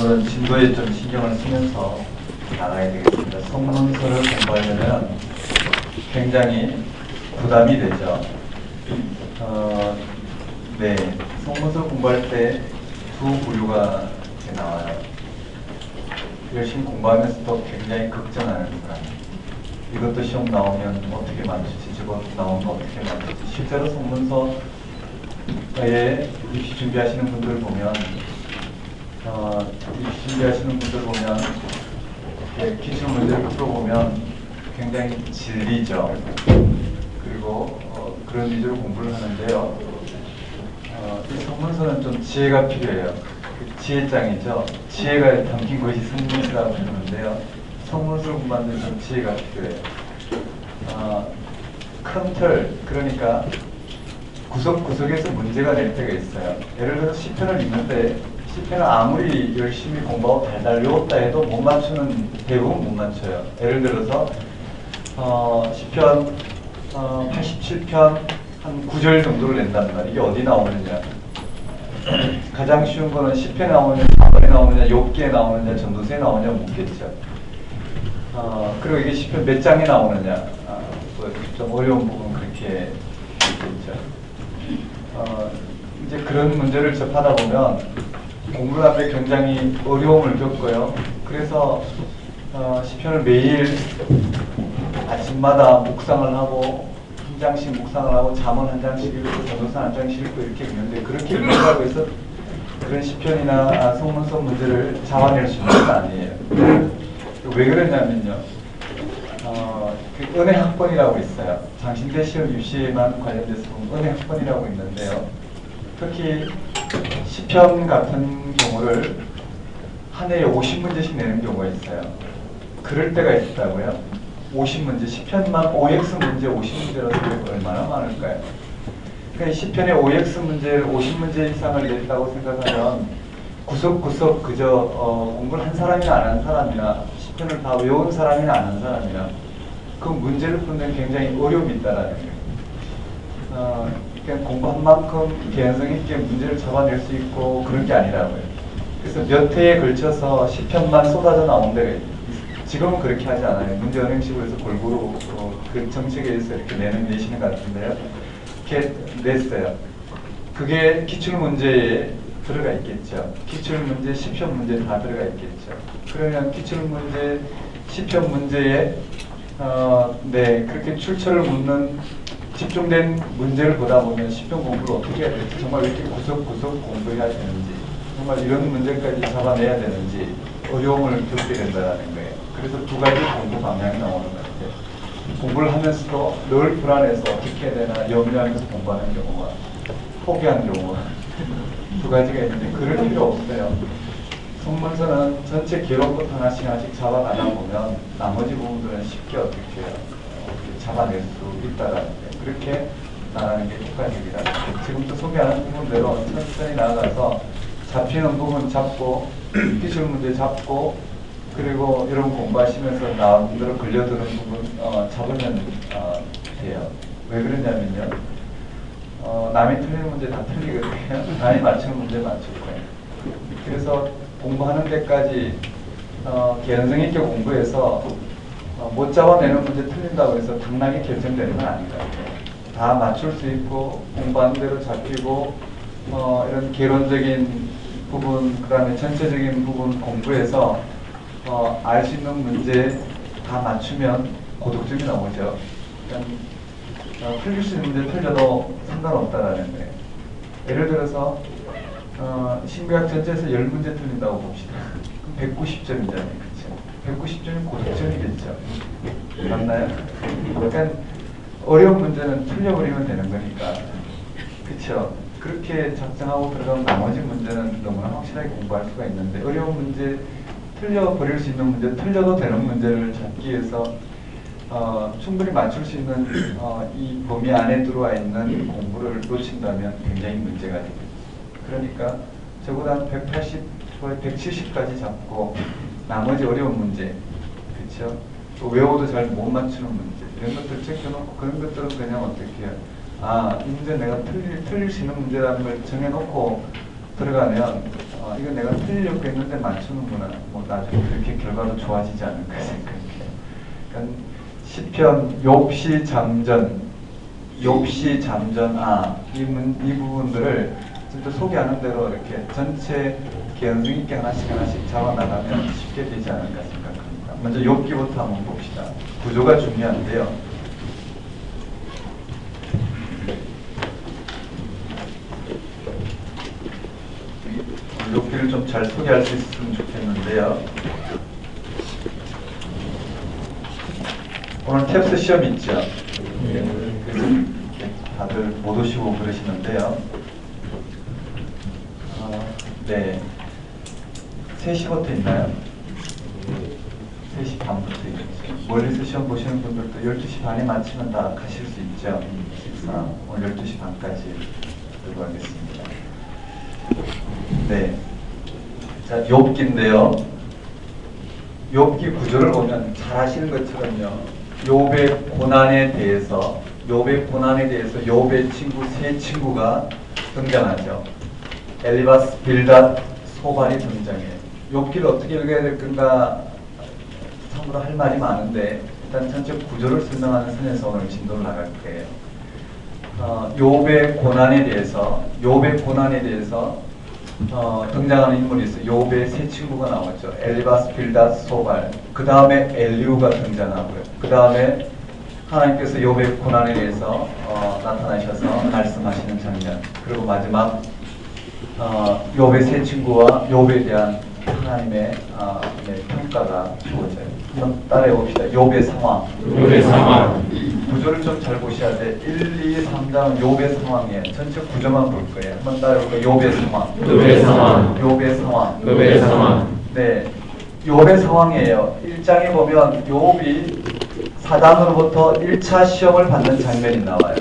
오늘은 진도에 좀 신경을 쓰면서 나가야 되겠습니다. 성문서를 공부하려면 굉장히 부담이 되죠. 네, 성문서 공부할 때 두 부류가 나와요. 열심히 공부하면서도 굉장히 걱정하는 사람. 이것도 시험 나오면 어떻게 맞추지, 저것 나오면 어떻게 맞추지. 실제로 성문서에 입시 준비하시는 분들 보면 입시 준비하시는 분들 보면 기출 문제를 풀어보면 굉장히 질리죠. 그리고 그런 위주로 공부를 하는데요. 이 성문서는 좀 지혜가 필요해요. 지혜장이죠. 지혜가 담긴 것이 성문서라고 부르는데요. 성문서를 공부하는데 좀 지혜가 필요해요. 큰 틀, 그러니까 구석구석에서 문제가 낼 때가 있어요. 예를 들어서 시편을 읽는데 시편을 아무리 열심히 공부하고 달달 외웠다 해도 못 맞추는, 대부분 못 맞춰요. 예를 들어서 시편 87편 한 9절 정도를 낸단 말이에요. 이게 어디 나오느냐. 가장 쉬운 거는 시편에 나오느냐, 사번에 나오느냐, 욥기에 나오느냐, 전도서에 나오느냐 묻겠죠. 그리고 이게 시편 몇 장에 나오느냐, 좀 어려운 부분 그렇게 있겠죠. 이제 그런 문제를 접하다 보면 공부를 하는데 굉장히 어려움을 겪고요. 그래서 시편을 매일 아침마다 묵상을 하고 한 장씩 묵상을 하고 잠언 한 장씩 읽고 전도서 한 장씩 읽고 이렇게 읽는데, 그렇게 읽는다고 해서 그런 시편이나 성문서 문제를 잡아낼 수 있는 건 아니에요. 왜 그러냐면요. 그 은혜 학번이라고 있어요. 장신대 시험 입시에만 관련돼서 보면 은혜 학번이라고 있는데요. 특히 시편 같은 경우를 한 해에 50문제씩 내는 경우가 있어요. 그럴 때가 있다고요. 50문제, 시편만 OX 문제 50문제라도 얼마나 많을까요? 그러니까 시편의 OX 문제를 50문제 이상을 냈다고 생각하면 구석구석 그저 공부를 한 사람이나 안 한 사람이나 시편을 다 외운 사람이나 안 한 사람이나 그 문제를 푸는 굉장히 어려움이 있다라는 거예요. 그러니까 공부한 만큼 개연성 있게 문제를 잡아낼 수 있고 그런 게 아니라고요. 그래서 몇 회에 걸쳐서 시편만 쏟아져 나온 데가 있어요. 지금은 그렇게 하지 않아요. 문제 은행식으로 해서 골고루 그 정책에 의해서 이렇게 내시는 것 같은데요. 이렇게 냈어요. 그게 기출문제에 들어가 있겠죠. 기출문제, 시편 문제 다 들어가 있겠죠. 그러면 기출문제, 시편 문제에 네, 그렇게 출처를 묻는 집중된 문제를 보다 보면 시편 공부를 어떻게 해야 될지, 정말 이렇게 구석구석 공부해야 되는지, 정말 이런 문제까지 잡아내야 되는지 어려움을 겪게 된다는 거예요. 그래서 두 가지 공부 방향이 나오는 것 같아요. 공부를 하면서도 늘 불안해서 어떻게 해야 되나 염려하면서 공부하는 경우와 포기하는 경우가 두 가지가 있는데, 그럴 필요 없어요. 성문서는 전체 기록부터 하나씩 잡아가다 보면 나머지 부분들은 쉽게 어떻게 잡아낼 수 있다라는 게, 그렇게 나가는 게 효과적이다. 지금부터 소개하는 부분대로 천천히 나아가서 잡히는 부분 잡고 기출 문제 잡고 그리고 이런 공부하시면서 나름대로 걸려드는 부분 잡으면 돼요. 왜 그러냐면요. 남이 틀리는 문제 다 틀리거든요. 남이 맞추는 문제 맞출 거예요. 그래서 공부하는 데까지 개연성 있게 공부해서 못 잡아내는 문제 틀린다고 해서 당락이 결정되는 건 아니다. 다 맞출 수 있고 공부하는 대로 잡히고 이런 개론적인 부분, 그 다음에 전체적인 부분 공부해서 알 수 있는 문제 다 맞추면 고득점이 나오죠. 그러니까 틀릴 수 있는 문제 틀려도 상관없다라는 거예요. 예를 들어서 신구약 전체에서 10문제 틀린다고 봅시다. 그럼 190점이잖아요. 그렇죠? 190점이 고득점이겠죠. 맞나요? 그러니까 어려운 문제는 틀려버리면 되는 거니까. 그렇죠? 그렇게 작성하고 들어가면 나머지 문제는 너무나 확실하게 공부할 수가 있는데, 어려운 문제, 틀려버릴 수 있는 문제, 틀려도 되는 문제를 잡기 위해서 충분히 맞출 수 있는 이 범위 안에 들어와 있는 공부를 놓친다면 굉장히 문제가 되겠죠. 그러니까 적어도 한 180, 170까지 잡고 나머지 어려운 문제, 그렇죠? 또 외워도 잘 못 맞추는 문제, 이런 것들 챙겨놓고 그런 것들은 그냥 어떻게 해요? 이 문제 내가 틀릴 수 있는 문제라는 걸 정해놓고 들어가면 이건 내가 틀리려고 했는데 맞추는구나. 뭐 나중에 그렇게 결과도 좋아지지 않을까 생각해요. 그러니까 시편 욥시 잠전, 욥시 잠전 이 부분들을 또 소개하는 대로 이렇게 전체 개연성 있게 하나씩 잡아나가면 쉽게 되지 않을까 생각합니다. 먼저 욥기부터 한번 봅시다. 구조가 중요한데요. 욥기를 좀 잘 소개할 수 있으면 좋겠는데요. 오늘 탭스 시험 있죠? 그래서 다들 못 오시고 그러시는데요. 네. 3시부터 있나요? 3시 반부터 있죠. 멀리서 시험 보시는 분들도 12시 반에 마치면 다 가실 수 있죠. 식사 오늘 12시 반까지 들고 가겠습니다. 네. 자, 욥기인데요. 욥기 구조를 보면 잘 아시는 것처럼요. 욥의 고난에 대해서 욥의 친구 세 친구가 등장하죠. 엘리바스, 빌닷, 소발이 등장해요. 욥기를 어떻게 읽어야 될 건가 참으로 할 말이 많은데 일단 전체 구조를 설명하는 선에서 오늘 진도를 나갈 거예요. 욥의 고난에 대해서 등장하는 인물이 있어요. 욥의 세 친구가 나오죠. 엘리바스, 빌닷, 소발. 그 다음에 엘리우가 등장하고요. 그 다음에 하나님께서 욥의 고난에 대해서 나타나셔서 말씀하시는 장면. 그리고 마지막 욥의 세 친구와 욥에 대한 하나님의 평가가 주어져요. 한번 따라해 봅시다. 욥의 상황. 구조를 좀 잘 보셔야 돼. 1, 2, 3장은 욥의 상황이에요. 전체 구조만 볼 거예요. 한번 따라해 볼까요? 욥의 상황. 네, 욥의 상황이에요. 1장에 보면 욥이 사단으로부터 1차 시험을 받는 장면이 나와요.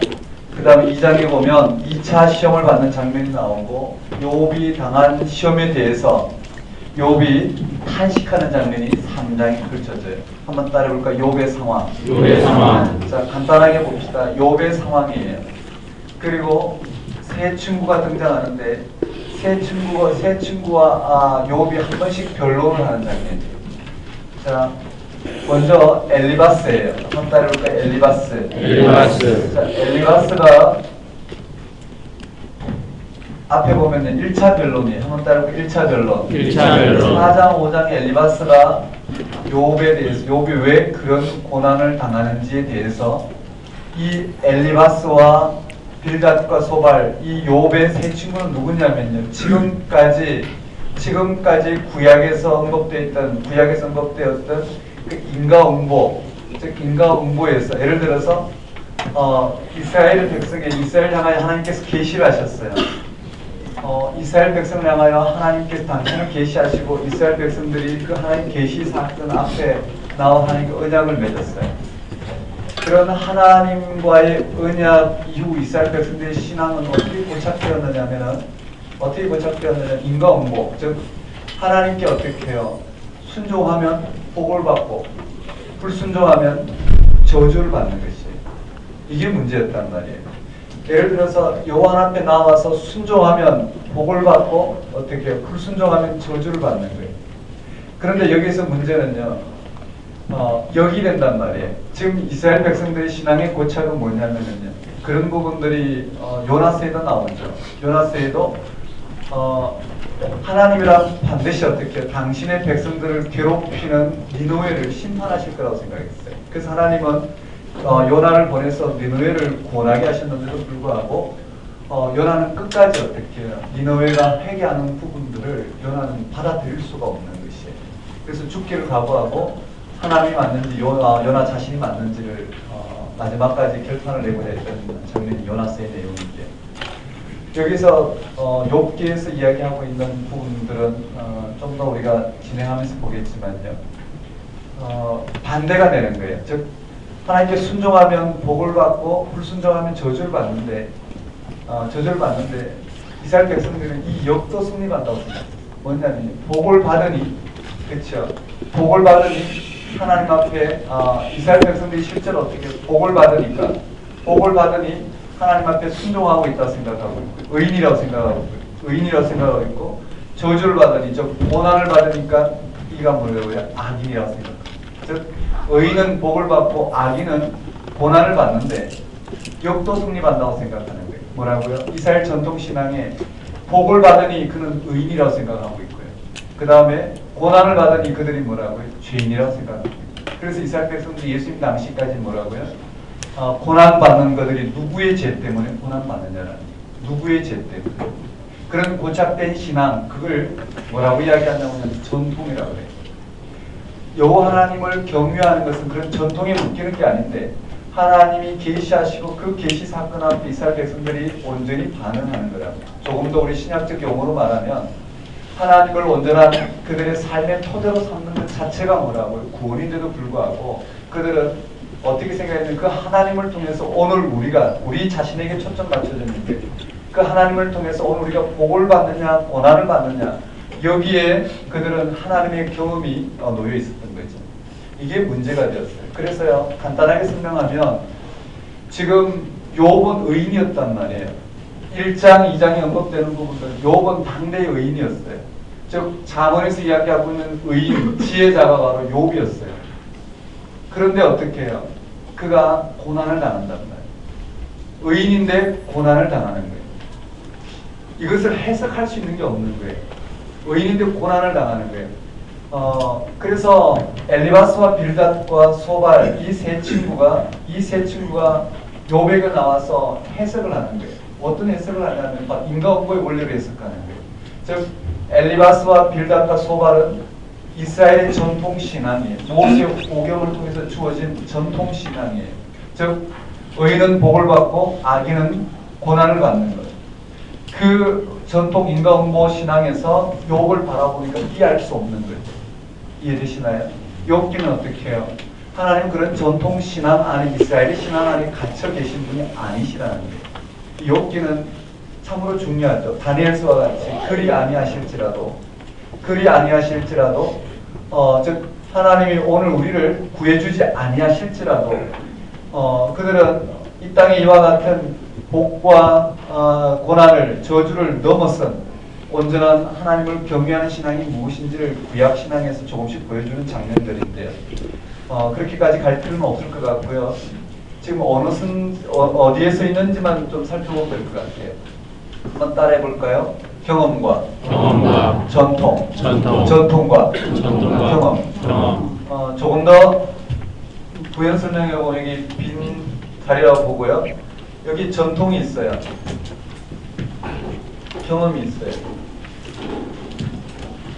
그 다음에 2장에 보면 2차 시험을 받는 장면이 나오고 욥이 당한 시험에 대해서 욥이 탄식하는 장면이 3장에 펼쳐져요. 한번 따라해볼까요? 욥의 상황. 자, 간단하게 봅시다. 욥의 상황이에요. 그리고 세 친구가 등장하는데 세 친구와 욥이 한 번씩 변론을 하는 장면이에요. 자, 먼저 엘리바스예요. 한번 따라해볼까요? 엘리바스. 자, 엘리바스가 앞에 보면은 1차 변론이에요. 한번 따라해볼까요? 1차 변론. 4장, 5장에 엘리바스가 욥에 대해서 욥이 왜 그런 고난을 당하는지에 대해서 이 엘리바스와 빌닷과 소발 이 욥의 세 친구는 누구냐면요. 지금까지 구약에서 언급되었던 그 인과응보, 즉 인과응보에서 예를 들어서 이스라엘 향하여 하나님께서 계시를 하셨어요. 이스라엘 백성을 향하여 하나님께서 당신을 계시하시고 이스라엘 백성들이 그 하나님 계시 사건 앞에 나와 하나님과 언약을 맺었어요. 그런 하나님과의 언약 이후 이스라엘 백성들의 신앙은 어떻게 고착되었느냐면 인과응보, 즉 하나님께 어떻게 해요? 순종하면 복을 받고 불순종하면 저주를 받는 것이에요. 이게 문제였단 말이에요. 예를 들어서 여호와 앞에 나와서 순종하면 복을 받고 어떻게 해요? 불순종하면 저주를 받는 거예요. 그런데 여기서 문제는요. 역이 된단 말이에요. 지금 이스라엘 백성들의 신앙의 고착은 뭐냐면요. 그런 부분들이 요나서에도 나오죠. 요나서에도 하나님이란 반드시 어떻게 해요? 당신의 백성들을 괴롭히는 니느웨를 심판하실 거라고 생각했어요. 그래서 하나님은 요나를 보내서 니느웨를 구원하게 하셨는데도 불구하고 요나는 끝까지 어떻게 해요? 니느웨가 회개하는 부분들을 요나는 받아들일 수가 없는 것이에요. 그래서 죽기를 각오하고 하나님이 맞는지 요나 자신이 맞는지를 마지막까지 결판을 내고자 했던 장면이 요나서의 내용인데 여기서 욥기에서 이야기하고 있는 부분들은 좀 더 우리가 진행하면서 보겠지만요. 반대가 되는 거예요. 즉 하나님께 순종하면 복을 받고 불순종하면 저주를 받는데 이스라엘 백성들은 이 역도 승리한다고 생각해요. 뭐냐면 복을 받으니 그렇죠. 복을 받으니 하나님 앞에 이스라엘 백성들이 실제로 어떻게 복을 받으니 하나님 앞에 순종하고 있다고 생각하고 있고 의인이라고 생각하고 있고 저주를 받으니, 즉 고난을 받으니까 이가 뭐라고요? 악인이라고 생각합니다. 즉 의인은 복을 받고 악인은 고난을 받는데 역도 승리받는다고 생각하는 거예요. 뭐라고요? 이스라엘 전통 신앙에 복을 받으니 그는 의인이라고 생각하고 있고요. 그 다음에 고난을 받으니 그들이 뭐라고요? 죄인이라고 생각합니다. 그래서 이스라엘 백성들이 예수님 당시까지 뭐라고요? 고난받는 것들이 누구의 죄 때문에 고난받느냐라는 거예요. 누구의 죄 때문에. 그런 고착된 신앙, 그걸 뭐라고 이야기한다면 전통이라고 해요. 여호와 하나님을 경외하는 것은 그런 전통에 묶이는 게 아닌데 하나님이 계시하시고 그 계시 사건 앞에 이스라엘 백성들이 온전히 반응하는 거라고. 조금 더 우리 신약적 용어로 말하면 하나님을 온전한 그들의 삶의 토대로 삼는 것 자체가 뭐라고요? 구원인데도 불구하고 그들은 어떻게 생각했냐면 그 하나님을 통해서 오늘 우리가 우리 자신에게 초점 맞춰졌는데 그 하나님을 통해서 오늘 우리가 복을 받느냐 고난을 받느냐 여기에 그들은 하나님의 경험이 놓여 있었던 거죠. 이게 문제가 되었어요. 그래서요 간단하게 설명하면 지금 욥은 의인이었단 말이에요. 1장 2장에 언급되는 부분은 욥은 당대의 의인이었어요. 즉 잠언에서 이야기하고 있는 의인 지혜자가 바로 욥이었어요. 그런데 어떻게 해요? 그가 고난을 당한단 말이에요. 의인인데 고난을 당하는 거예요. 이것을 해석할 수 있는 게 없는 거예요. 의인인데 고난을 당하는 거예요. 그래서 엘리바스와 빌닷과 소발 이 세 친구가 욥에게 나와서 해석을 하는 거예요. 어떤 해석을 하냐면 인과응보의 원리를 해석하는 거예요. 즉 엘리바스와 빌닷과 소발은 이스라엘의 전통 신앙이에요. 모세 오경을 통해서 주어진 전통 신앙이에요. 즉 의인은 복을 받고 악인은 고난을 받는 거예요. 그 전통 인과응보 신앙에서 욥을 바라보니까 이해할 수 없는 거예요. 이해되시나요? 욥기는 어떻게 해요? 하나님 그런 전통 신앙 안에 이스라엘의 신앙 안에 갇혀 계신 분이 아니시라는 거예요. 욥기는 참으로 중요하죠. 다니엘서와 같이 그리 아니하실지라도 즉 하나님이 오늘 우리를 구해주지 아니하실지라도 그들은 이 땅에 이와 같은 복과 고난을 저주를 넘어선 온전한 하나님을 경외하는 신앙이 무엇인지를 구약 신앙에서 조금씩 보여주는 장면들인데요. 그렇게까지 갈 필요는 없을 것 같고요. 지금 어디에서 있는지만 좀 살펴보면 될 것 같아요. 한번 따라해 볼까요? 경험과 전통과 경험. 조금 더 부연 설명해 보면 여기 빈 자리라고 보고요. 여기 전통이 있어요. 경험이 있어요.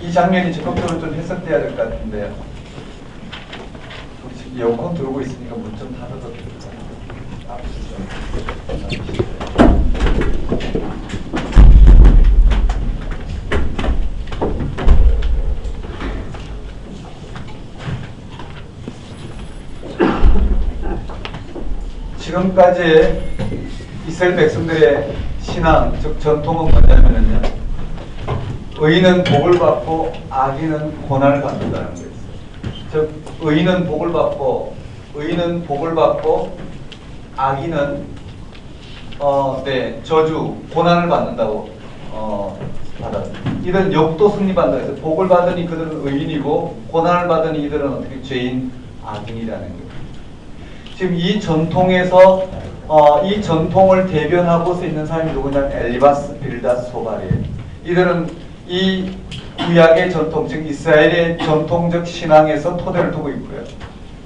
이 장면이 적극적으로 좀 해석돼야 될 것 같은데요. 지금 에어컨 들어오고 있으니까 문 좀 닫아도 될까요? 지금까지 이스라엘 백성들의 신앙, 즉 전통은 뭐냐면요. 의인은 복을 받고 악인은 고난을 받는다는 거였어요. 즉 의인은 복을 받고 악인은 저주, 고난을 받는다고 받았어요. 이들은 역도 승리받는다 해서 복을 받으니 그들은 의인이고 고난을 받으니 이들은 어떻게 죄인, 악인이라는 거예요. 지금 이 전통에서 이 전통을 대변하고서 있는 사람이 누구냐면 엘리바스, 빌닷, 소발이에요. 이들은 이 구약의 전통, 즉 이스라엘의 전통적 신앙에서 토대를 두고 있고요.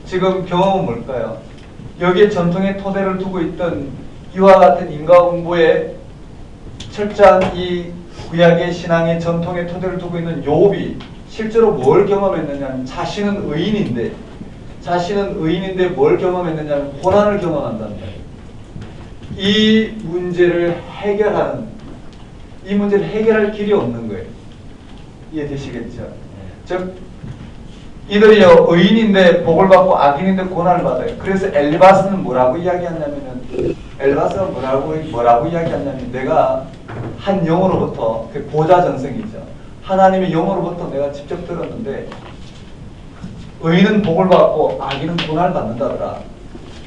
지금 경험은 뭘까요? 여기에 전통의 토대를 두고 있던 이와 같은 인과응보의 철저한 이 구약의 신앙의 전통의 토대를 두고 있는 욥이 실제로 뭘 경험했느냐면 자신은 의인인데 뭘 경험했느냐면 고난을 경험한다는 거예요. 이 문제를 해결할 길이 없는 거예요. 이해되시겠죠? 즉 이들이요 의인인데 복을 받고 악인인데 고난을 받아요. 그래서 엘리바스는 뭐라고 이야기하냐면은 뭐라고 이야기하냐면 내가 한 영으로부터 그 보좌 전승이죠. 하나님의 영으로부터 내가 직접 들었는데 의인은 복을 받고 악인은 고난을 받는다더라.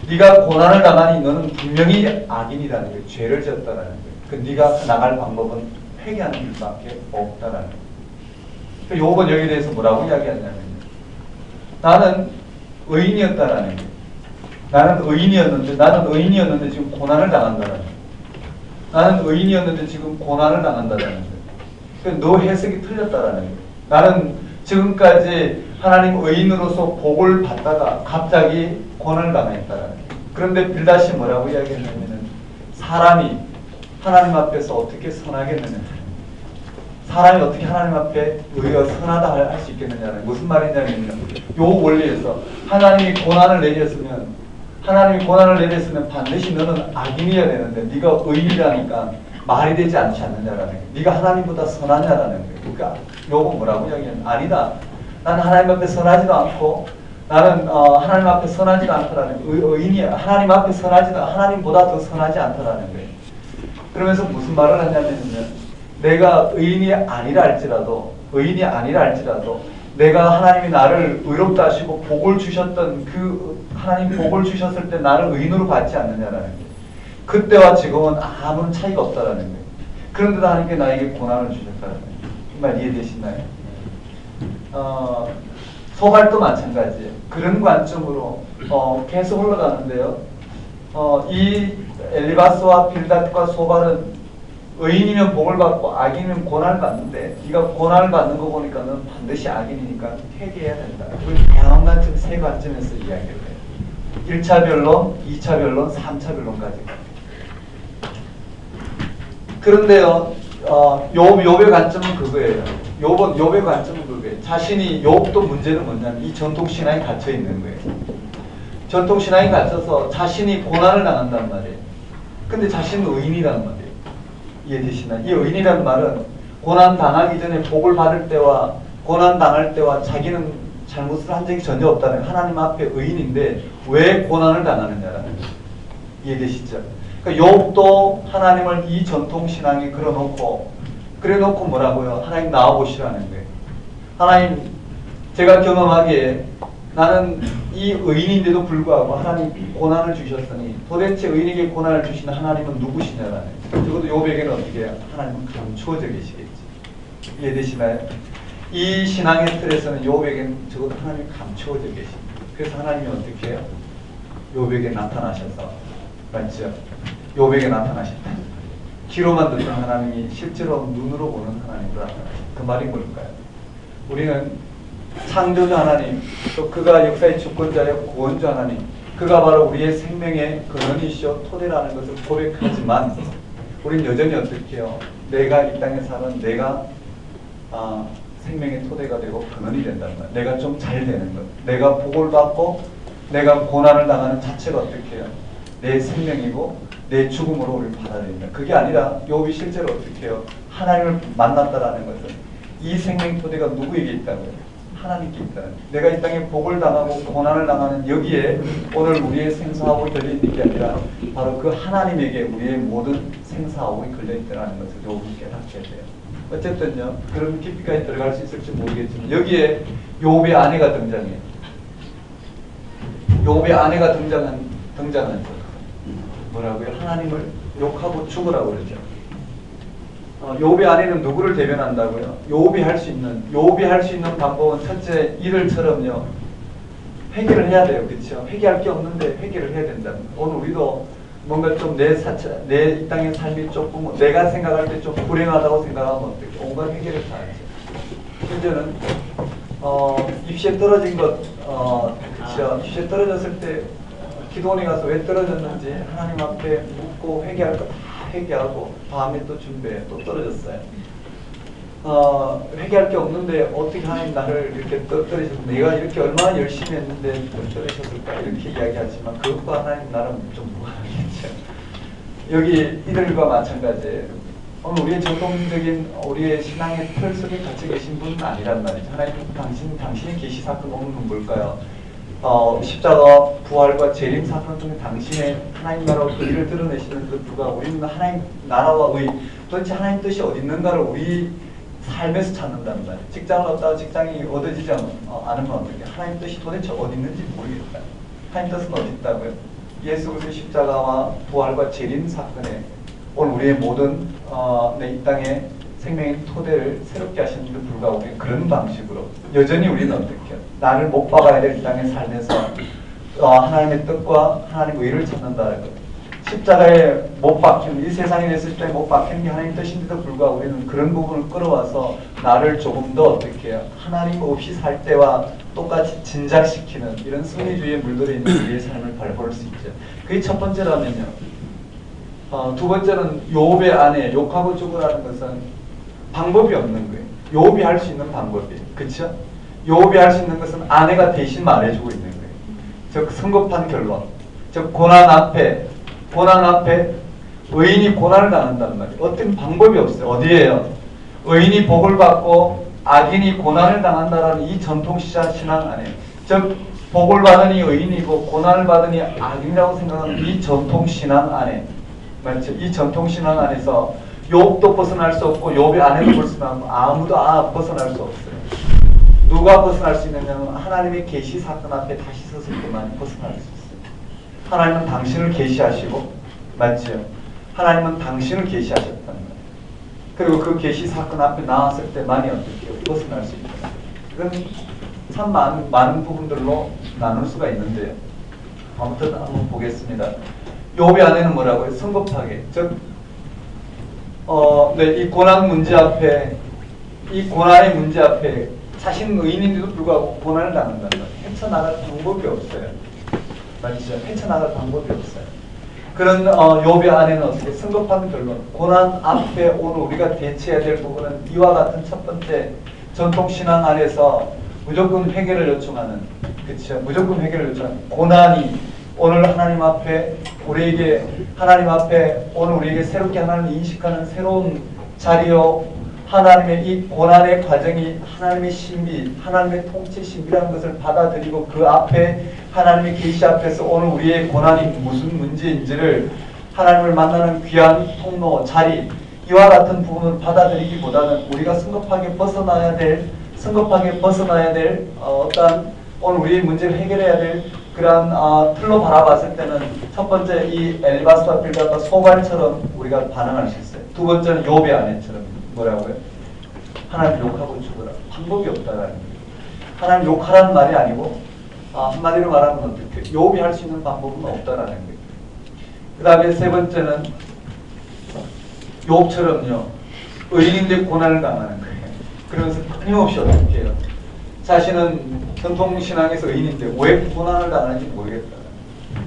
네가 고난을 당하니 너는 분명히 악인이라는 거예요. 죄를 지었다라는 거예요. 네가 나갈 방법은 회개하는 길밖에 없다라는 거예요. 욥은 여기에 대해서 뭐라고 이야기하냐면 나는 의인이었다라는 게 나는 의인이었는데 지금 고난을 당한다라는 거. 나는 의인이었는데 지금 고난을 당한다라는 거. 그러니까 너 해석이 틀렸다라는 거. 나는 지금까지 하나님 의인으로서 복을 받다가 갑자기 고난을 당했다라는 거. 그런데 빌닷이 뭐라고 이야기했냐면은 사람이 하나님 앞에서 어떻게 선하겠느냐. 사람이 어떻게 하나님 앞에 의가 선하다 할 수 있겠느냐는 무슨 말이냐면요. 요 원리에서 하나님이 고난을 내렸으면 반드시 너는 악인이어야 되는데 네가 의인이라니까 말이 되지 않지 않느냐라는 거예요. 네가 하나님보다 선하냐라는 거예요. 그러니까 요거 뭐라고 이야기하면 아니다. 나는 하나님 앞에 선하지도 않고 나는 하나님 앞에 선하지도 않다라는 거예요. 의인이야. 하나님 앞에 선하지도 하나님보다 더 선하지 않다라는 거예요. 그러면서 무슨 말을 하냐면요. 내가 의인이 아니라 할지라도 내가 하나님이 나를 의롭다 하시고 복을 주셨던 그 하나님 복을 주셨을 때 나를 의인으로 받지 않느냐라는 거예요. 그때와 지금은 아무런 차이가 없다라는 거예요. 그런데도 하나님께 나에게 고난을 주셨다는 거예요. 정말 이해되시나요? 소발도 마찬가지예요. 그런 관점으로 계속 흘러가는데요. 이 엘리바스와 빌닷과 소발은 의인이면 복을 받고 악인이면 고난을 받는데 네가 고난을 받는 거 보니까 는 반드시 악인이니까 회개해야 된다. 우리 다양한 관점, 세 관점에서 이야기를 해요. 1차 변론, 2차 변론, 3차 변론까지. 그런데요, 욥의 관점은 그거예요. 욥의 관점은 그거예요. 자신이 욥도 문제는 뭐냐면 이 전통신앙에 갇혀 있는 거예요. 전통신앙에 갇혀서 자신이 고난을 당한단 말이에요. 근데 자신은 의인이란 말이에요. 이해되시나요? 이 의인이란 말은 고난 당하기 전에 복을 받을 때와 고난 당할 때와 자기는 잘못을 한 적이 전혀 없다는 하나님 앞에 의인인데 왜 고난을 당하느냐라는 거예요. 이해되시죠? 그러니까 욥도 하나님을 이 전통 신앙에 그래놓고 뭐라고요? 하나님 나와보시라는 거예요. 하나님 제가 경험하기에 나는 이 의인인데도 불구하고 하나님 고난을 주셨으니 도대체 의인에게 고난을 주시는 하나님은 누구시냐라는 거예요. 적어도 욥에게는 어떻게 해요? 하나님은 감추어져 계시겠지. 이해되시나요? 이 신앙의 틀에서는 욥에게는 적어도 하나님이 감추어져 계십니다. 그래서 하나님이 어떻게 해요? 욥에게 나타나셔서 맞죠? 욥에게 나타나셨다. 귀로만 듣던 하나님이 실제로 눈으로 보는 하나님으로 나타나셨다. 그 말이 뭘까요? 우리는 창조주 하나님, 또 그가 역사의 주권자여 구원주 하나님, 그가 바로 우리의 생명의 근원이시오 토대라는 것을 고백하지만 우리는 여전히 어떻게 해요? 내가 이 땅에 사는 내가 생명의 토대가 되고 근원이 된다는 거야. 내가 좀 잘 되는 것. 내가 복을 받고 내가 고난을 당하는 자체가 어떻게 해요? 내 생명이고 내 죽음으로 우리를 받아들인다. 그게 아니라 욥이 실제로 어떻게 해요? 하나님을 만났다라는 것은 이 생명 토대가 누구에게 있다고요? 하나님께 있다는 거예요. 내가 이 땅에 복을 당하고 고난을 당하는 여기에 오늘 우리의 생사하고 걸려있는 게 아니라 바로 그 하나님에게 우리의 모든 생사하고 걸려있다는 것을 욥이 깨닫게 돼요. 어쨌든요, 그런 깊이까지 들어갈 수 있을지 모르겠지만 여기에 욥의 아내가 등장해요. 욥의 아내가 등장한 뭐라고요? 하나님을 욕하고 죽으라고 그러죠. 욥의 아내는 누구를 대변한다고요? 욥이 할 수 있는 방법은 첫째 이들처럼요 회개를 해야 돼요, 그렇죠? 회개할 게 없는데 회개를 해야 된다. 오늘 우리도 뭔가 좀 내 이 땅의 삶이 조금 내가 생각할 때 좀 불행하다고 생각하면 어떻게 온갖 회개를 다 하죠. 문제는 입시에 떨어진 것, 그렇죠? 입시에 떨어졌을 때 기도원에 가서 왜 떨어졌는지 하나님 앞에 묻고 회개할 거 다 회개하고 다음에 또 준비해 또 떨어졌어요. 회개할 게 없는데 어떻게 하나님 나를 이렇게 떨어졌어? 내가 이렇게 얼마나 열심히 했는데 떨어졌을까 이렇게 이야기하지만 그것과 하나님 나랑 좀 무관하겠죠. 여기 이들과 마찬가지예요. 오늘 우리의 전통적인 우리의 신앙의 틀 속에 갇혀 계신 분은 아니란 말이죠. 하나님 당신의 계시 사건 오늘은 뭘까요? 십자가 부활과 재림 사건 중에 당신의 하나님 나라와 그 일을 드러내시는데도 불구하고 우리는 하나님 나라와 의 도대체 하나님 뜻이 어디 있는가를 우리 삶에서 찾는다는 말이에요. 직장을 얻다가 직장이 얻어지지 않으면 어떻게 하나님 뜻이 도대체 어디 있는지 모르겠다. 하나님 뜻은 어디 있다고요? 예수 그리스도의 십자가와 부활과 재림 사건에 오늘 우리의 모든 이 땅의 생명의 토대를 새롭게 하시는데도 불구하고 그런 방식으로 여전히 우리는 어떻게 해요? 나를 못 박아야 될 이 땅에 살면서 하나님의 뜻과 하나님의 의를 찾는다는 것. 십자가에 못 박히는, 이 세상에 대해서 십자가에 못 박히는 게 하나님 뜻인데도 불구하고 우리는 그런 부분을 끌어와서 나를 조금 더 어떻게 해요? 하나님 없이 살 때와 똑같이 진작시키는 이런 승리주의에 물들어 있는 우리의 삶을 발볼 수 있죠. 그게 첫 번째라면요. 두 번째는 욥의 아내, 욕하고 죽으라는 것은 방법이 없는 거예요. 욥이 할 수 있는 방법이에요. 그렇죠? 욥이 할 수 있는 것은 아내가 대신 말해주고 있는 거예요. 즉 성급한 결론, 즉 고난 앞에 의인이 고난을 당한다는 말이에요. 어떤 방법이 없어요. 어디에요? 의인이 복을 받고 악인이 고난을 당한다라는 이 전통신앙 안에, 즉 복을 받으니 의인이고 고난을 받으니 악인이라고 생각하는 이 전통신앙 안에, 맞죠? 이 전통신앙 안에서 욥도 벗어날 수 없고 욥의 아내도 벗어나고 아무도 벗어날 수 없어요. 누가 벗어날 수 있느냐면 하나님의 계시 사건 앞에 다시 섰을 때만 벗어날 수 있어요. 하나님은 당신을 계시하시고, 맞죠? 하나님은 당신을 계시하셨다는 거예요. 그리고 그 계시 사건 앞에 나왔을 때만이 어떻게 벗어날 수 있다. 이건 참 많은 부분들로 나눌 수가 있는데요. 아무튼 한번 보겠습니다. 욥의 아내는 뭐라고요? 성급하게, 즉 이 고난 문제 앞에, 이 고난의 문제 앞에 자신은 의인인데도 불구하고 고난을 당한다는 거예요. 헤쳐나갈 방법이 없어요. 맞죠? 헤쳐나갈 방법이 없어요. 그런 욥의 아내는 어떻게 성급한 결론, 고난 앞에 오늘 우리가 대처해야 될 부분은 이와 같은 첫 번째 전통신앙 안에서 무조건 해결을 요청하는, 그렇죠? 무조건 해결을 요청하는 고난이 오늘 하나님 앞에 우리에게, 하나님 앞에 오늘 우리에게 새롭게 하나님을 인식하는 새로운 자리요, 하나님의 이 고난의 과정이 하나님의 신비, 하나님의 통치 신비라는 것을 받아들이고 그 앞에 하나님의 계시 앞에서 오늘 우리의 고난이 무슨 문제인지를 하나님을 만나는 귀한 통로, 자리, 이와 같은 부분을 받아들이기보다는 우리가 성급하게 벗어나야 될 어떤 오늘 우리의 문제를 해결해야 될 그러한 틀로 바라봤을 때는 첫 번째 이 엘리바스와 빌닷과 소갈처럼 우리가 반응할 수 있어요. 두 번째는 욥의 아내처럼 뭐라고요? 하나님 욕하고 죽어라. 방법이 없다라는 거예요. 하나님 욕하라는 말이 아니고 한마디로 말하면 어떻게 욥이 할 수 있는 방법은 없다라는 거예요. 그 다음에 세 번째는 욥처럼요. 의인인데 고난을 당하는 거예요. 그러면서 끊임없이 어떻게 해요? 자신은 전통신앙에서 의인인데 왜 고난을 당하는지 모르겠다.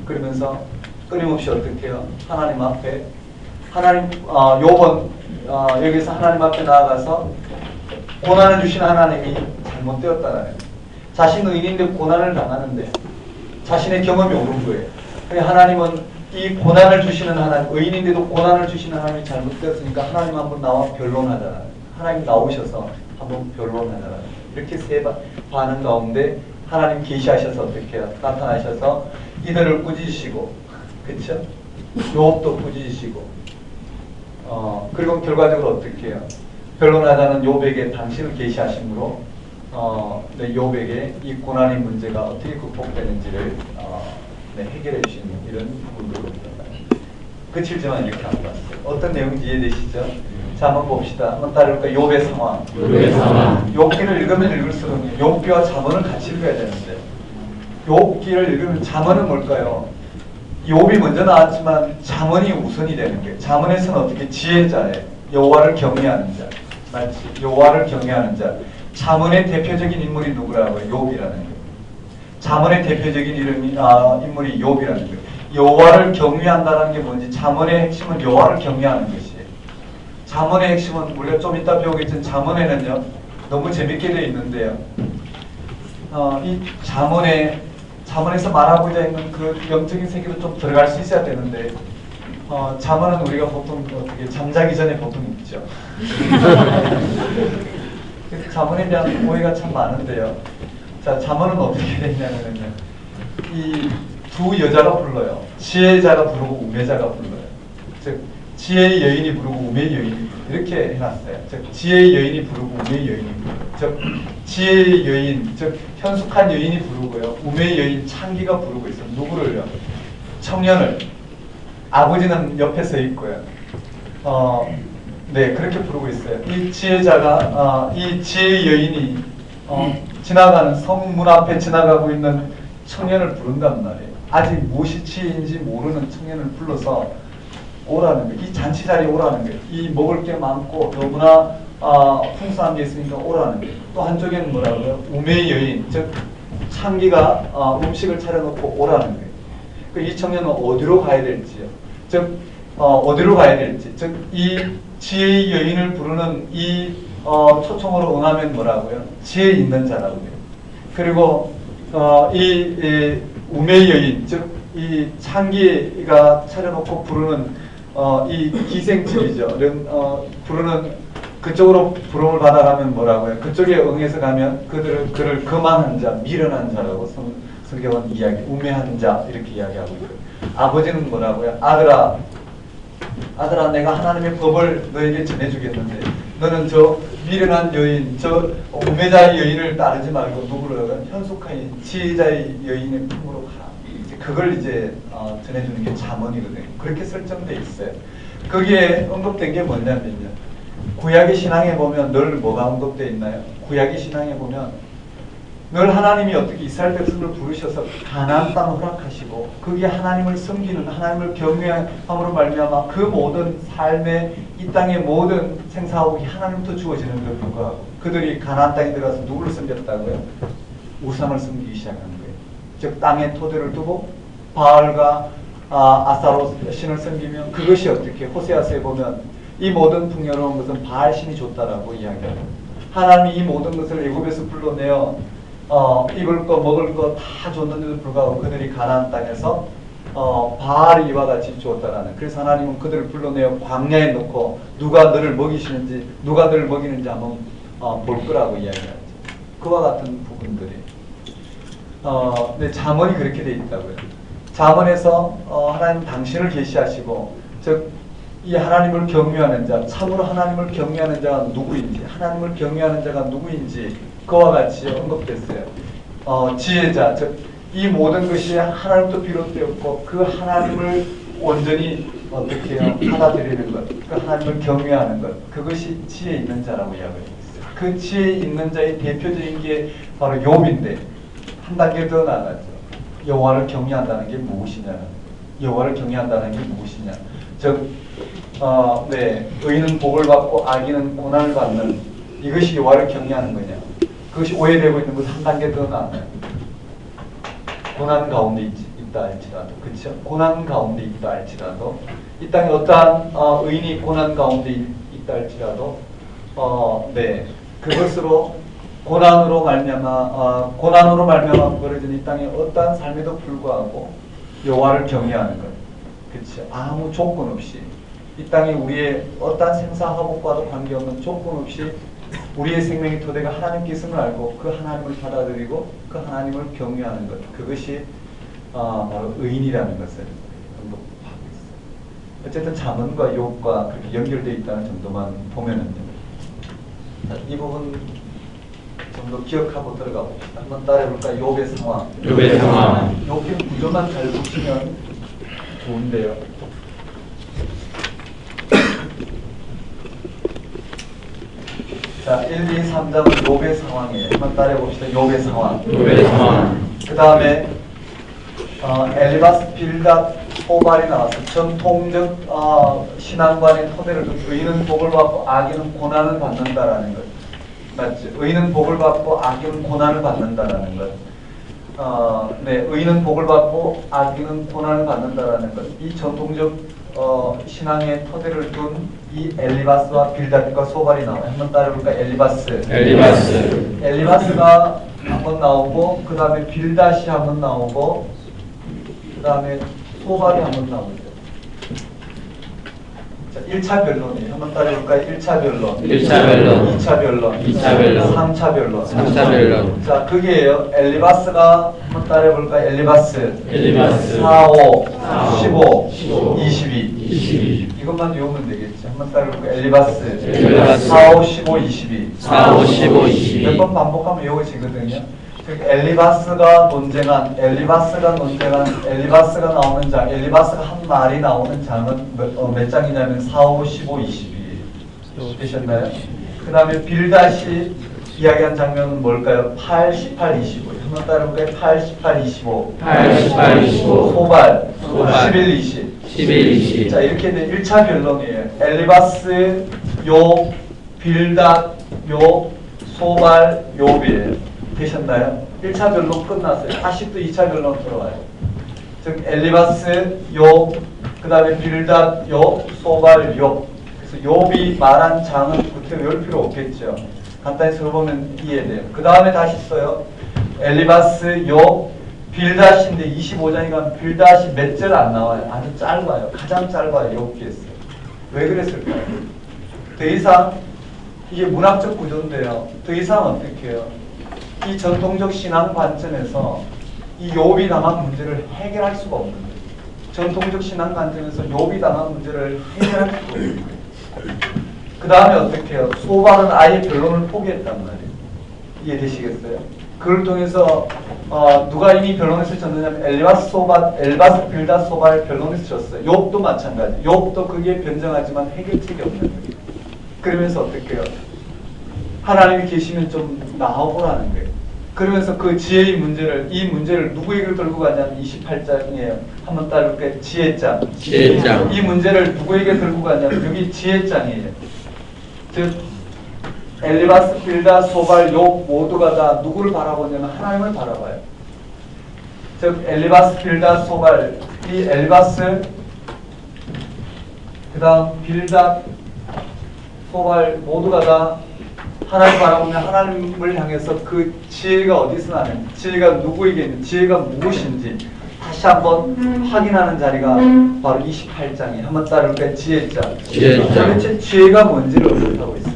그러면서 끊임없이 어떻게 해요? 하나님 앞에, 욥은 여기서 하나님 앞에 나아가서 고난을 주신 하나님이 잘못되었다는 거예요. 자신 의인인데 고난을 당하는데 자신의 경험이 옳은 거예요. 하나님은 이 고난을 주시는 하나님, 의인인데도 고난을 주시는 하나님이 잘못되었으니까 하나님 한번 나와 변론하잖아요. 하나님 나오셔서 한번 변론하잖아요. 이렇게 세 반응 가운데 하나님 계시하셔서 어떻게 해요? 나타나셔서 이들을 꾸짖으시고, 그렇죠? 욥도 꾸짖으시고, 그리고 결과적으로 어떻게 해요? 변론하자는 욥에게 당신을 계시하심으로 욥에게 이 고난의 문제가 어떻게 극복되는지를 해결해 주시는 이런 부분들입니다. 그칠지만 이렇게 안 봤어요. 어떤 내용인지 이해되시죠? 자, 한번 봅시다. 한번 따라볼까요? 욥의 상황. 욥기를 읽으면 읽을수록 욥기와 잠언을 같이 읽어야 되는데, 욥기를 읽으면 잠언은 뭘까요? 욥이 먼저 나왔지만 잠언이 우선이 되는 거예요. 잠언에서는 어떻게 지혜자예요. 여호와를 경외하는 자. 맞지? 여호와를 경외하는 자. 잠언의 대표적인 인물이 누구라고요? 욥이라는 거예요. 잠언의 대표적인 인물이 욥이라는 거예요. 여호와를 경외한다는 게 뭔지, 잠언의 핵심은 여호와를 경외하는 것이에요. 잠언의 핵심은 우리가 좀 이따 배우겠지만 잠언에는요 너무 재밌게 되어 있는데요. 이 잠언에서 말하고자 있는 그 영적인 세계로 좀 들어갈 수 있어야 되는데 잠언은 우리가 보통 어떻게 잠자기 전에 보통 읽죠. 그래서 잠언에 대한 오해가 참 많은데요. 자, 잠언은 어떻게 되냐면요, 이 두 여자가 불러요. 지혜자가 부르고 우매자가 불러요. 즉 지혜의 여인이 부르고 우매의 여인이 부르고 이렇게 해놨어요. 즉 지혜의 여인이 부르고 우매의 여인이 부르고, 즉 지혜의 여인, 즉 현숙한 여인이 부르고요, 우매의 여인 창기가 부르고 있어요. 누구를요? 청년을. 아버지는 옆에 서 있고요. 네, 그렇게 부르고 있어요. 이 지혜자가 이 지혜의 여인이 지나가는 성문 앞에 지나가고 있는 청년을 부른단 말이에요. 아직 무엇이 지혜인지 모르는 청년을 불러서 오라는 거예요. 이 잔치 자리에 오라는 거예요. 이 먹을 게 많고 너무나 풍성한 게 있으니까 오라는 거예요. 또 한쪽에는 뭐라고요? 우매의 여인, 즉 창기가 음식을 차려놓고 오라는 거예요. 이 청년은 어디로 가야 될지요. 즉 어디로 가야 될지. 즉 이 지혜의 여인을 부르는 이 초청으로 응하면 뭐라고요? 지혜 있는 자라고 해요. 그리고 이 우매의 여인, 즉 이 창기가 차려놓고 부르는 이 기생집이죠. 부르는 그쪽으로 부름을 받아가면 뭐라고요? 그쪽에 응해서 가면 그를 거만한 자, 미련한 자라고 성경은 이야기, 우매한 자 이렇게 이야기하고 있고요. 아버지는 뭐라고요? 아들아, 내가 하나님의 법을 너에게 전해주겠는데 너는 저 미련한 여인, 저 우매자의 여인을 따르지 말고 누구를 현숙한 지혜자의 여인의 품으로 가라. 그걸 이제 전해주는 게 잠언이거든요. 그렇게 설정돼 있어요. 거기에 언급된 게 뭐냐면요. 구약의 신앙에 보면 늘 뭐가 언급되어 있나요? 구약의 신앙에 보면 늘 하나님이 어떻게 이스라엘 백성을 부르셔서 가나안 땅을 허락하시고 거기에 하나님을 섬기는, 하나님을 경외함으로 말미암아 그 모든 삶의 이 땅의 모든 생사하복이 하나님부터 주어지는 걸 불구하고 그들이 가나안 땅에 들어가서 누구를 섬겼다고요? 우상을 섬기기 시작한 거예요. 즉 땅에 토대를 두고 바알과 아스타롯 신을 섬기면 그것이 어떻게 호세아서에 보면 이 모든 풍요로운 것은 바알 신이 줬다라고 이야기합니다. 하나님이 이 모든 것을 애굽에서 불러내어 입을 거 먹을 거 다 줬는데도 불구하고 그들이 가나안 땅에서 바알이 이와 같이 주었다라는. 그래서 하나님은 그들을 불러내어 광야에 놓고 누가 너를 먹이시는지 누가 너를 먹이는지 한번 볼 거라고 이야기하죠. 그와 같은 부분들이 근데 잠언이 그렇게 돼 있다고요. 잠언에서 하나님 당신을 계시하시고 즉 이 하나님을 경외하는 자, 참으로 하나님을 경외하는 자가 누구인지, 하나님을 경외하는 자가 누구인지 그와 같이 언급됐어요. 지혜자, 즉 이 모든 것이 하나님부터 비롯되었고 그 하나님을 온전히 어떻게 해요? 받아들이는 것, 그 하나님을 경외하는 것, 그것이 지혜 있는 자라고 이야기하고 있어요. 그 지혜 있는 자의 대표적인 게 바로 욥인데 한 단계 더 나아가죠. 여호와를 경외한다는 게 무엇이냐? 여호와를 경외한다는 게 무엇이냐? 즉 의인은 복을 받고 악인은 고난을 받는 이것이 여호와를 경외하는 거냐? 그것이 오해되고 있는 것은 한 단계 더 나아가요. 고난 가운데 있다 할지라도, 그렇죠? 고난 가운데 있다 할지라도 이 땅에 어떠한 의인이 고난 가운데 있다 할지라도 그것으로 고난으로 말미암아 벌어진 이 땅의 어떠한 삶에도 불구하고 여호와를 경외하는 것, 그렇죠? 아무 조건 없이 이 땅에 우리의 어떠한 생사화복과도 관계없는 조건 없이 우리의 생명의 토대가 하나님께 있음을 알고 그 하나님을 받아들이고 그 하나님을 경외하는 것, 그것이 바로 의인이라는 것을 언급하고 있어요. 어쨌든 잠언과 욥과 그렇게 연결되어 있다는 정도만 보면은요. 이 부분 좀 더 기억하고 들어가 봅시다. 한번 따라해볼까요? 욥의 상황. 욥의 구조만 잘 보시면 좋은데요. 자, 1, 2, 3장은 욥의 상황이에요. 한번 따라해봅시다. 욥의 상황. 그 다음에 엘리바스, 빌닷, 호발이 나와서 전통적 신앙관의 토대를 두고 의인은 복을 받고 악인은 고난을 받는다라는 것. 맞죠? 의인은 복을 받고 악인은 고난을 받는다라는 것. 의인은 복을 받고 악인은 고난을 받는다라는 것. 이 전통적 신앙의 토대를 둔 이 엘리바스와 빌닷과 소발이 나와요. 한번 따라해볼까? 엘리바스가 한번 나오고 그 다음에 빌닷이 한번 나오고 그 다음에 소발이 한번 나오죠. 자, 1차 변론이에요. 한번 따라해볼까요? 1차 변론, 2차 변론, 3차 변론. 자, 그게요. 엘리바스가 한번 따라해볼까요? 엘리바스 4, 5, 15, 22. 이것만 외우면 되겠죠. 한번 따라해볼까요? 엘리바스 4, 5, 15, 22. 몇 번 반복하면 외워지거든요. 엘리바스가 논쟁한, 엘리바스가 나오는 장, 엘리바스가 한 말이 나오는 장은 몇 장이냐면 4, 5, 15, 22. 되셨나요? 그 다음에 빌다시 이야기한 장면은 뭘까요? 8, 18, 25. 한번 따라볼까요? 8, 18, 25. 8, 18, 25. 소발, 소발. 11, 20. 11, 20. 자, 이렇게 된 1차 변론이에요. 엘리바스, 욥, 빌닷, 욥, 소발, 욥이에요. 되셨나요? 1차 변론 끝났어요. 다시 또 2차 변론 들어와요. 즉 엘리바스, 욥, 그 다음에 빌닷, 욥, 소발, 욥. 그래서 욥이 말한 장은 구태 외울 필요 없겠죠. 간단히 써보면 이해돼요. 그 다음에 다시 써요. 엘리바스, 욥, 빌닷인데 25장이니까 빌닷이 몇 절 안 나와요. 아주 짧아요. 가장 짧아요. 욥기에서. 왜 그랬을까요? 더 이상 이게 문학적 구조인데요. 더 이상 어떻게 해요? 이 전통적 신앙 관점에서 이 욥이 당한 문제를 해결할 수가 없는 거예요. 전통적 신앙 관점에서 욥이 당한 문제를 해결할 수가 없는 거예요. 그 다음에 어떻게 해요? 소발은 아예 변론을 포기했단 말이에요. 이해되시겠어요? 그걸 통해서 누가 이미 변론에서 졌느냐면 엘바스 빌닷 소발 변론에서 졌어요. 욥도 마찬가지. 욥도 그게 변정하지만 해결책이 없는 거예요. 그러면서 어떻게 해요? 하나님이 계시면 좀 나와보라는 거예요. 그러면서 그 지혜의 문제를, 이 문제를 누구에게 들고 가냐면 28장이에요. 한번 따라볼까요? 지혜장. 지혜장. 이 문제를 누구에게 들고 가냐면 여기 지혜장이에요. 즉 엘리바스, 빌닷, 소발, 욥 모두가 다 누구를 바라보냐면 하나님을 바라봐요. 즉 엘리바스, 빌닷, 소발, 이 엘리바스, 그 다음 빌닷, 소발 모두가 다 하나님 바라보면 하나님을 향해서 그 지혜가 어디서 나는지, 지혜가 누구에게 있는, 지혜가 무엇인지 다시 한번 확인하는 자리가 바로 28장이에요. 한번 따라볼까요? 지혜장. 지혜장. 도대체 지혜가 뭔지를 언급하고 있어요.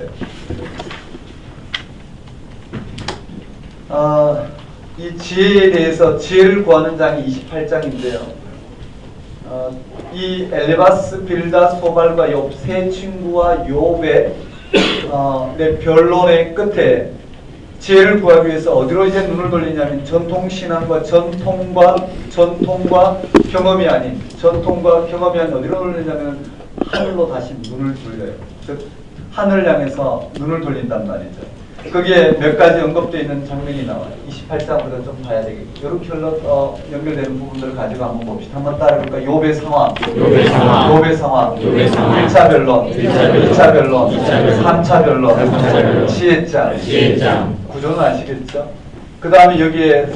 이 지혜에 대해서 지혜를 구하는 장이 28장인데요. 이 엘리바스, 빌닷, 소발과 욥 세 친구와 욥의 변론의 끝에 지혜를 구하기 위해서 어디로 이제 눈을 돌리냐면 전통신앙과 전통과 경험이 아닌 어디로 돌리냐면 하늘로 다시 눈을 돌려요. 즉 하늘 향해서 눈을 돌린단 말이죠. 거기에 몇 가지 언급되어 있는 장면이 나와요. 28장보다 좀 봐야 되겠고 이렇게 연결되는 부분들을 가지고 한번 봅시다. 한번 따라해볼까요? 욥의 상황, 욥의 상황, 1차 변론, 2차 변론, 3차 변론, 지혜장. 구조는 아시겠죠? 그 다음에 여기에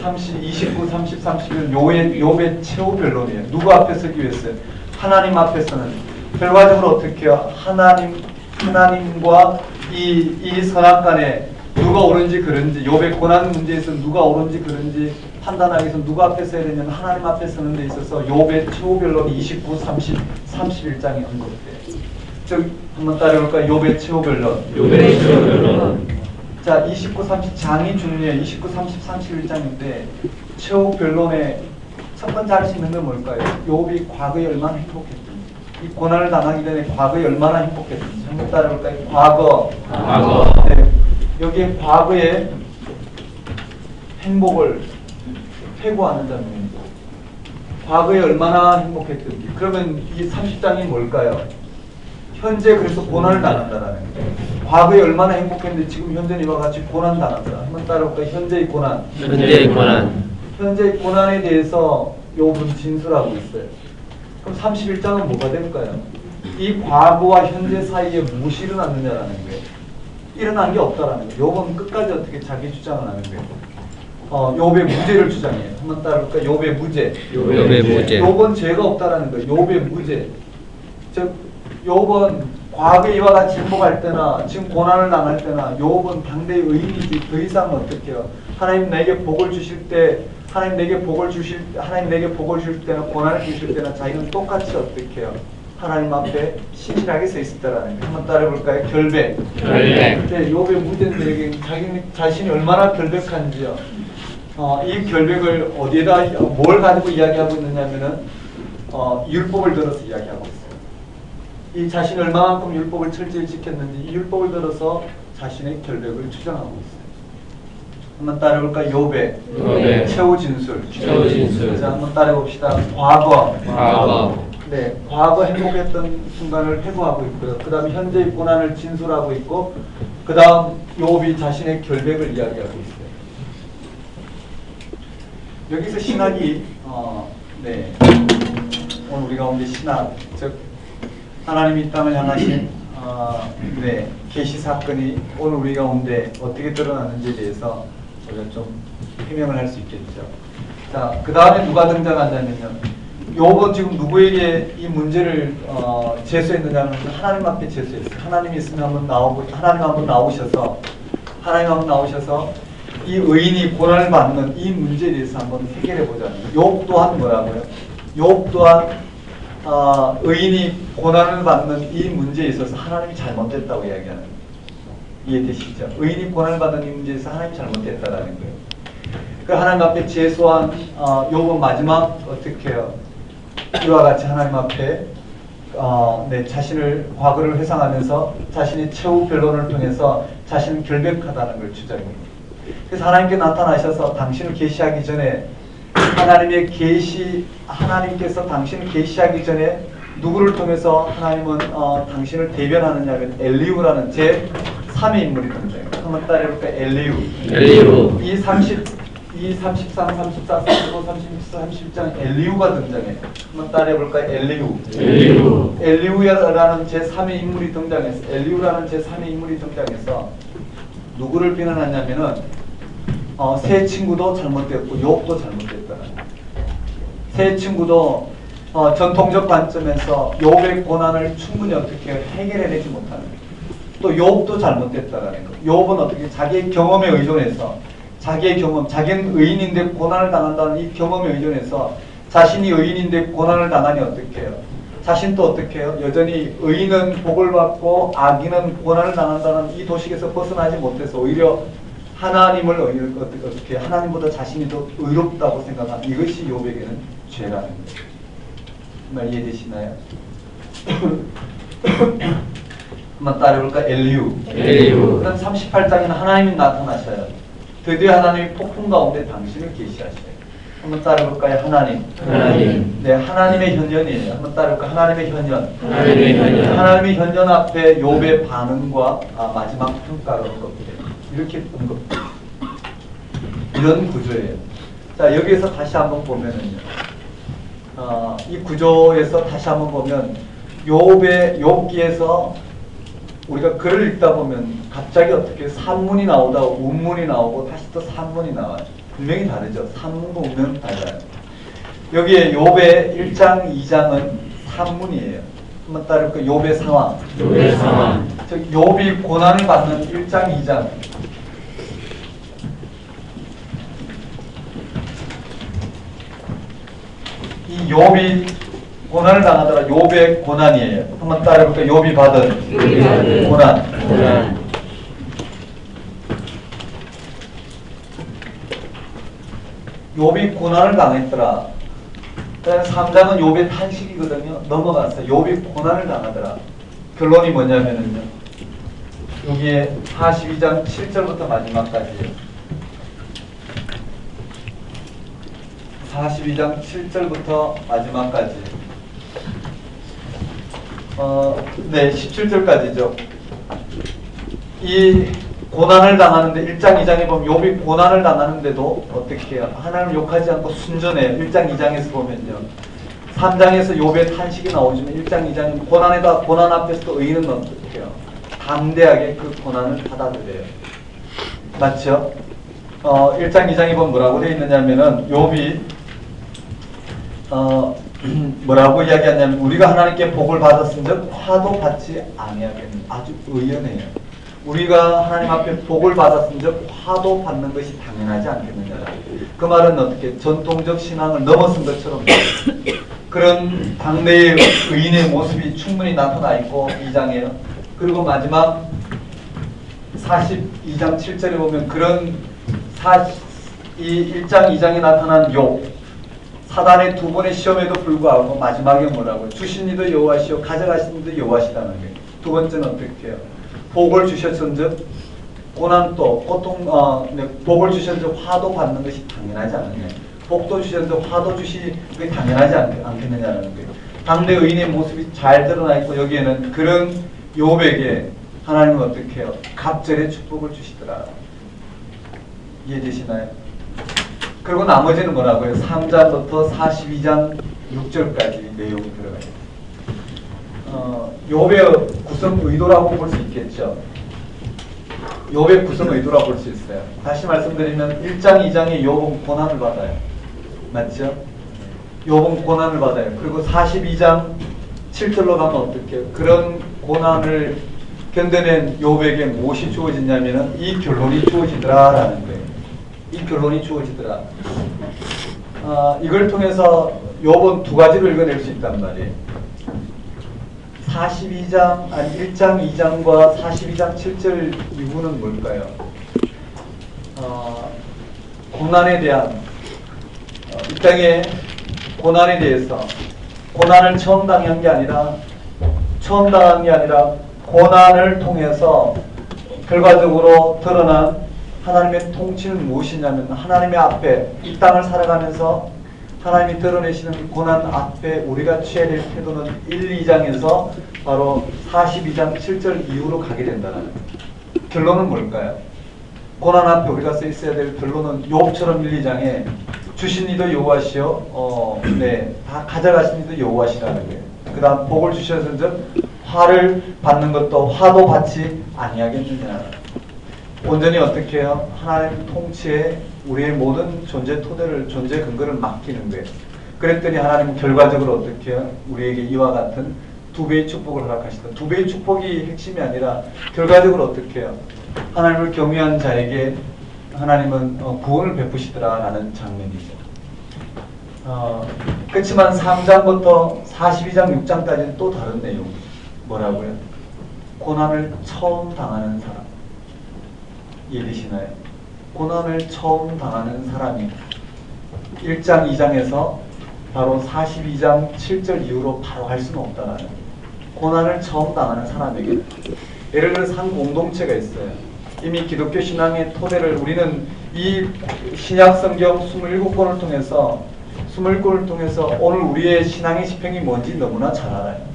29, 30, 31 욥의 최후 변론이에요. 누구 앞에 서기 위해서요? 하나님 앞에서는 결과적으로 어떻게 해요? 하나님과 이 선악간에 누가 옳은지 그른지, 욥의 고난 문제에서 누가 옳은지 그른지 판단하기 위해서 누가 앞에 서야 되냐면 하나님 앞에 서는 데 있어서 욥의 최후 변론이 29, 30, 31장에 언급돼요. 즉 한번 따라해볼까요? 욥의 최후 변론. 자, 29, 30 장이 중요해요. 29, 30, 31장인데 최후 변론의 첫 번째 할 수 있는 건 뭘까요? 욥이 과거에 얼마나 행복했는지, 이 고난을 당하기 전에 과거에 얼마나 행복했는지 한번 따라해볼까요? 과거. 네. 여기에 과거의 행복을 회고하는 장면입니다. 과거에 얼마나 행복했든지. 그러면 이 30장이 뭘까요? 현재 그래서 고난을 당한다라는 거예요. 과거에 얼마나 행복했는데 지금 현재는 이와 같이 고난 당한다. 한번 따라볼까요? 현재의 고난. 현재의 고난에 대해서 욥은 진술하고 있어요. 그럼 31장은 뭐가 될까요? 이 과거와 현재 사이에 무엇이 일어났느냐라는 거예요. 일어난 게 없다라는 거예요. 욥은 끝까지 어떻게 자기 주장을 하는 거예요. 욥의 무죄를 주장해요. 한번 따라볼까요? 욥의 무죄. 욥은 죄가 없다라는 거예요. 욥의 무죄. 즉 욥은 과거에 이와 같이 행복할 때나 지금 고난을 당할 때나 욥은 당대의 의인이지 더 이상 어떻게 해요? 하나님 내게 복을 주실 때 하나님 내게 복을 주실 때나 고난을 주실 때나 자기는 똑같이 어떻게 해요? 하나님 앞에 신실하게 서 있었다라는 거. 한번 따라해볼까요? 결백. 그때 욥의 무죄인들에게 자신이 얼마나 결백한지요. 이 결백을 어디에다 뭘 가지고 이야기하고 있느냐면은 율법을 들어서 이야기하고 있어요. 이 자신이 얼마만큼 율법을 철저히 지켰는지 이 율법을 들어서 자신의 결백을 주장하고 있어요. 한번 따라해볼까요? 욥의 최후 진술. 자, 한번 따라해봅시다. 과거. 네, 과거 행복했던 순간을 회고하고 있고요. 그 다음에 현재의 고난을 진술하고 있고, 그 다음 욥이 자신의 결백을 이야기하고 있어요. 여기서 신학이 네, 오늘 우리 가운데 신학, 즉 하나님이 이 땅을 향하신 네, 계시 사건이 오늘 우리 가운데 어떻게 드러나는지에 대해서 우리가 좀 해명을 할 수 있겠죠. 자, 그 다음에 누가 등장한다면요. 욥은 지금 누구에게 이 문제를 제수했느냐면 하나님 앞에 제수했어요. 하나님이 있으면 한번 하나님 한번 나오셔서 이 의인이 고난을 받는 이 문제에 대해서 한번 해결해 보자는 거예요. 욥 또한 뭐라고요? 욥 또한 의인이 고난을 받는 이 문제에 있어서 하나님이 잘못됐다고 이야기하는 거예요. 이해되시죠? 의인이 고난을 받는 이 문제에 있어서 하나님이 잘못됐다라는 거예요. 그 하나님 앞에 제수한 욥은 마지막 어떻게 해요? 이와 같이 하나님 앞에 내 자신을 과거를 회상하면서 자신의 최후 변론을 통해서 자신은 결백하다는 걸 주장합니다. 그래서 하나님께 나타나셔서 당신을 계시하기 전에 하나님께서 당신을 계시하기 전에 누구를 통해서 하나님은 당신을 대변하느냐면 엘리후라는 제 3의 인물이 등장해요. 한번 따라해볼까요? 엘리후. 이 33, 34, 35, 36, 37장 엘리후가 등장해요. 한번 따라해볼까요? 엘리후라는 제3의 인물이 등장해서 누구를 비난하냐면은 세 친구도 잘못됐고 욥도 잘못됐다. 세 친구도 전통적 관점에서 욥의 고난을 충분히 어떻게 해결해내지 못하는 거예요. 또 욥도 잘못됐다라는 거예요. 욥은 어떻게 자기의 경험에 의존해서 자기는 의인인데 고난을 당한다는 이 경험에 의존해서 자신이 의인인데 고난을 당하니 어떻게 해요? 자신도 어떻게 해요? 여전히 의인은 복을 받고 악인은 고난을 당한다는 이 도식에서 벗어나지 못해서 오히려 하나님을 어떻게 하나님보다 자신이 더 의롭다고 생각하는 이것이 욥에게는 죄라는 거예요. 정말 이해되시나요? 한번 따라해볼까? 엘리후. 그다음 38장에는 하나님이 나타나셔요. 드디어 하나님이 폭풍 가운데 당신을 계시하셔요. 한번 따라해볼까요? 하나님. 네, 하나님의 현현이에요. 한번 따라해볼까요? 하나님의 현현. 하나님의 현현 앞에 욥의 반응과 마지막 평가를 한 겁니다. 이렇게 본 겁니다. 이런 구조예요. 자, 여기에서 다시 한번 보면은요. 이 구조에서 다시 한번 보면 욥기에서 우리가 글을 읽다 보면 갑자기 어떻게 산문이 나오다가 운문이 나오고 다시 또 산문이 나와요. 분명히 다르죠. 산문과 운문은 달라요. 여기에 욥의 1장, 2장은 산문이에요. 한번 따라볼까요? 욥의 상황. 즉 욥이 고난을 받는 1장, 2장. 이 욥이 고난을 당하더라. 욥의 고난이에요. 한번 따라해볼까요? 욥이 받은 고난. 욥이 고난을 당했더라. 그다음에 3장은 욥의 탄식이거든요. 넘어갔어요. 욥이 고난을 당하더라. 결론이 뭐냐면은요. 여기에 42장 7절부터 마지막까지예요. 42장 7절부터 마지막까지. 네, 17절까지죠. 이 고난을 당하는데 1장, 2장에 보면 욥이 고난을 당하는데도 어떻게 해요? 하나님을 욕하지 않고 순전해요. 1장, 2장에서 보면요. 3장에서 욥의 탄식이 나오지만 1장, 2장은 고난 앞에서도 의인은 어떻게 해요? 담대하게 그 고난을 받아들여요. 맞죠? 1장, 2장에 보면 뭐라고 되어 있느냐면은 욥이 뭐라고 이야기하냐면 우리가 하나님께 복을 받았은즉 화도 받지 아니하겠는 아주 의연해요. 우리가 하나님 앞에 복을 받았은즉 화도 받는 것이 당연하지 않겠느냐. 그 말은 어떻게 전통적 신앙을 넘어선 것처럼 그런 당대의 의인의 모습이 충분히 나타나 있고 2장에요. 그리고 마지막 42장 7절에 보면 그런 이 1장 2장에 나타난 욥 사단의 두 번의 시험에도 불구하고 마지막에 뭐라고요? 주신 이도 여호와시오 가져가신 이도 여호와시라는 거예요. 두 번째는 어떻게 해요? 복을 주셨은즉 고난도 고통 복을 주셨은즉 화도 받는 것이 당연하지 않느냐. 복도 주셨는데 화도 주시 그게 당연하지 않겠느냐는 거예요. 당대 의인의 모습이 잘 드러나 있고 여기에는 그런 욥에게 하나님은 어떻게 해요? 갑절의 축복을 주시더라. 이해되시나요? 그리고 나머지는 뭐라고요? 3장부터 42장 6절까지 내용이 들어가 있어요. 욥의 구성 의도라고 볼 수 있겠죠. 욥의 구성 의도라고 볼 수 있어요. 다시 말씀드리면 1장, 2장에 욥은 고난을 받아요. 맞죠? 욥은 고난을 받아요. 그리고 42장 7절로 가면 어떻게 해요? 그런 고난을 견뎌낸 욥에게 무엇이 주어지냐면은 이 결론이 주어지더라라는 거예요. 이 결론이 주어지더라. 이걸 통해서 욥은 두 가지를 읽어낼 수 있단 말이에요. 1장 2장과 42장 7절 이후는 뭘까요? 고난에 대한 이 땅의 고난에 대해서 고난을 처음 당한 게 아니라 고난을 통해서 결과적으로 드러난 하나님의 통치는 무엇이냐면 하나님의 앞에 이 땅을 살아가면서 하나님이 드러내시는 고난 앞에 우리가 취해야 될 태도는 1, 2장에서 바로 42장 7절 이후로 가게 된다는 거예요. 결론은 뭘까요? 고난 앞에 우리가 써 있어야 될 결론은 욥처럼 1, 2장에 주신 이도 여호와시요 다 가져가신 이도 여호와시라는 거예요. 그 다음 복을 주셔서는 화를 받는 것도 화도 받지 아니하겠느냐. 온전히 어떻게 해요? 하나님 통치에 우리의 모든 존재 토대를, 존재 근거를 맡기는 거예요. 그랬더니 하나님은 결과적으로 어떻게 해요? 우리에게 이와 같은 두 배의 축복을 허락하시다. 두 배의 축복이 핵심이 아니라 결과적으로 어떻게 해요? 하나님을 경외한 자에게 하나님은 구원을 베푸시더라라는 장면이죠. 그렇지만 3장부터 42장 6장까지는 또 다른 내용. 뭐라고요? 고난을 처음 당하는 사람. 이해되시나요? 고난을 처음 당하는 사람이 1장 2장에서 바로 42장 7절 이후로 바로 갈 수는 없다라는 고난을 처음 당하는 사람에게 예를 들어서 한 공동체가 있어요. 이미 기독교 신앙의 토대를 우리는 이 신약 성경 27권을 통해서 오늘 우리의 신앙의 지평이 뭔지 너무나 잘 알아요.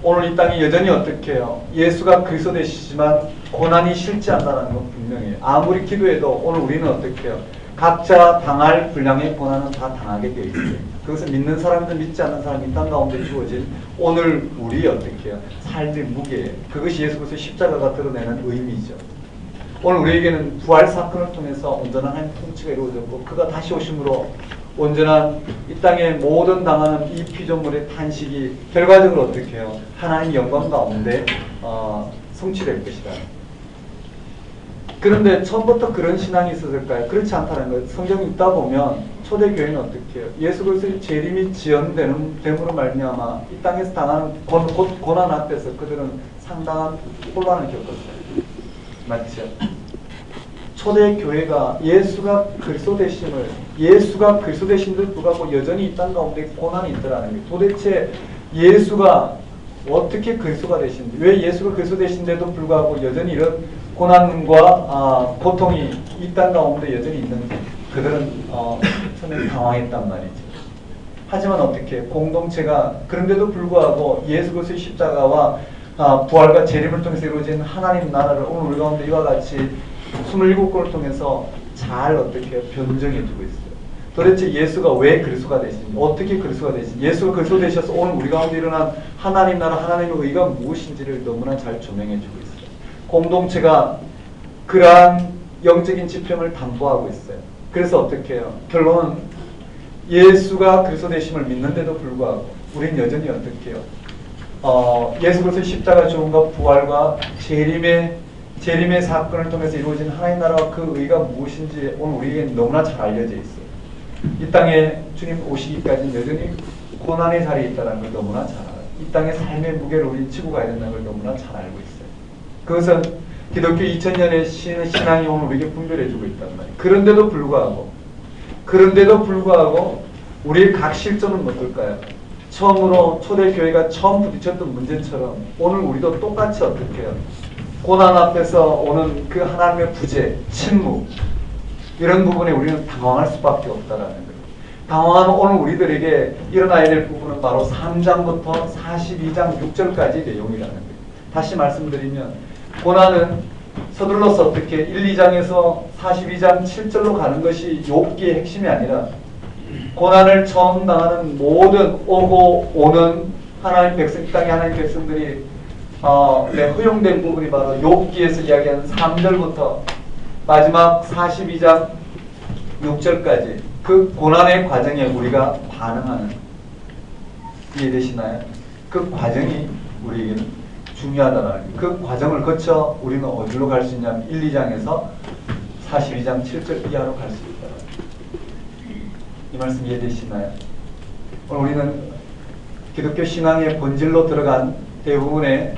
오늘 이 땅이 여전히 어떻게 해요? 예수가 그리스도 되시지만 고난이 싫지 않다는 건 분명해요. 아무리 기도해도 오늘 우리는 어떻게 해요? 각자 당할 분량의 고난은 다 당하게 되어 있어요. 그것은 믿는 사람들 믿지 않는 사람이 이 땅 가운데 주어진 오늘 우리 어떻게 해요? 삶의 무게예요. 그것이 예수 그리스도의 십자가가 드러내는 의미죠. 오늘 우리에게는 부활 사건을 통해서 온전한 하나님 통치가 이루어졌고 그가 다시 오심으로 온전한 이 땅의 모든 당하는 이 피조물의 탄식이 결과적으로 어떻게 해요? 하나님 영광 가운데 성취될 것이다. 그런데 처음부터 그런 신앙이 있었을까요? 그렇지 않다는 거예요. 성경 읽다 보면 초대교회는 어떻게 해요? 예수 그리스도의 재림이 지연됨으로 말미암아 이 땅에서 당하는 고난 앞에서 그들은 상당한 혼란을 겪었어요. 맞죠? 초대교회가 예수가 그리스도 되심에도 불구하고 여전히 이 땅 가운데 고난이 있더라는 거예요. 도대체 예수가 어떻게 그리스도가 되신지, 왜 예수가 그리스도 되신데도 불구하고 여전히 이런 고난과 고통이 이 땅 가운데 여전히 있는지 그들은 처음에 당황했단 말이죠. 하지만 어떻게 공동체가 그런데도 불구하고 예수 그리스도의 십자가와 부활과 재림을 통해서 이루어진 하나님 나라를 오늘 우리 가운데 이와 같이 27권을 통해서 잘 어떻게 변정해주고 있어요. 도대체 예수가 왜 그리스도가 되신지, 어떻게 그리스도가 되신지, 예수가 그리스도 되셔서 오늘 우리 가운데 일어난 하나님 나라, 하나님의 의가 무엇인지를 너무나 잘 조명해주고 있어요. 공동체가 그러한 영적인 지평을 담보하고 있어요. 그래서 어떻게 해요? 결론은 예수가 그리스도 되심을 믿는데도 불구하고 우리는 여전히 어떻게 해요? 예수 그리스도의 십자가 죽음과 부활과 재림의 사건을 통해서 이루어진 하나님 나라와 그 의가 무엇인지 오늘 우리에게 너무나 잘 알려져 있어요. 이 땅에 주님 오시기까지 여전히 고난의 자리에 있다는 걸 너무나 잘 알아요. 이 땅의 삶의 무게를 우리 지고 가야 된다는 걸 너무나 잘 알고 있어요. 그것은 기독교 2000년의 신앙이 오늘 우리에게 분별해주고 있단 말이에요. 그런데도 불구하고 우리의 각 실존은 어떨까요? 처음으로 초대교회가 처음 부딪혔던 문제처럼 오늘 우리도 똑같이 어떻게 해요? 고난 앞에서 오는 그 하나님의 부재, 침묵 이런 부분에 우리는 당황할 수밖에 없다라는 거예요. 당황하면 오늘 우리들에게 일어나야 될 부분은 바로 3장부터 42장 6절까지의 내용이라는 거예요. 다시 말씀드리면 고난은 서둘러서 어떻게 1, 2장에서 42장 7절로 가는 것이 욥기의 핵심이 아니라 고난을 처음 당하는 모든 오고 오는 하나님 백성, 이 땅의 하나님 백성들이 허용된 부분이 바로 욥기에서 이야기하는 3절부터 마지막 42장 6절까지 그 고난의 과정에 우리가 반응하는, 이해되시나요? 그 과정이 우리에게는 중요하다는 거예요. 그 과정을 거쳐 우리는 어디로 갈 수 있냐면 1, 2장에서 42장 7절 이하로 갈 수 있다는 거예요. 이 말씀 이해되시나요? 오늘 우리는 기독교 신앙의 본질로 들어간 대부분의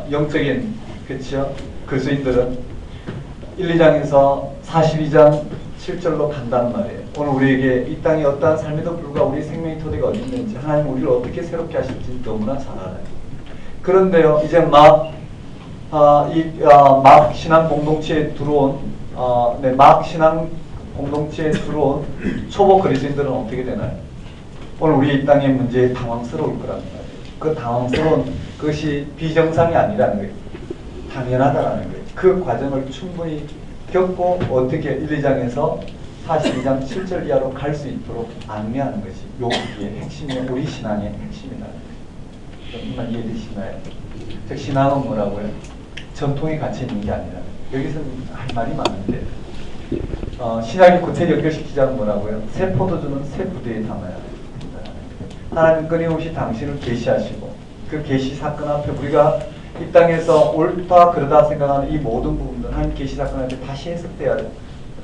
영적인, 그렇죠? 그리스도인들은 1, 2장에서 42장 7절로 간단 말이에요. 오늘 우리에게 이 땅에 어떠한 삶에도 불구하고 우리 생명의 토대가 어디 있는지, 하나님 우리를 어떻게 새롭게 하실지 너무나 잘 알아요. 그런데요, 이제 막 신앙 공동체에 들어온 막 신앙 공동체에 들어온 초보 그리스도인들은 어떻게 되나요? 오늘 우리 이 땅의 문제에 당황스러울 거란 말이에요. 그 당황스러운 것이 비정상이 아니라는 거예요. 당연하다라는 거예요. 그 과정을 충분히 겪고 어떻게 1, 2장에서 42장 7절 이하로 갈 수 있도록 안내하는 것이 욥기의 핵심이고 우리 신앙의 핵심이라는 거예요. 정말 이해되시나요? 즉 신앙은 뭐라고요? 전통이 갇혀 있는 게 아니라, 여기서는 할 말이 많은데 신약의 구체 연결시키자면 뭐라고요? 새 포도주는 새 부대에 담아야 합니다. 하나님 끊임없이 당신을 계시하시고 그 계시 사건 앞에 우리가 이 땅에서 옳다 그러다 생각하는 이 모든 부분들 하나님 계시 사건 앞에 다시 해석되어야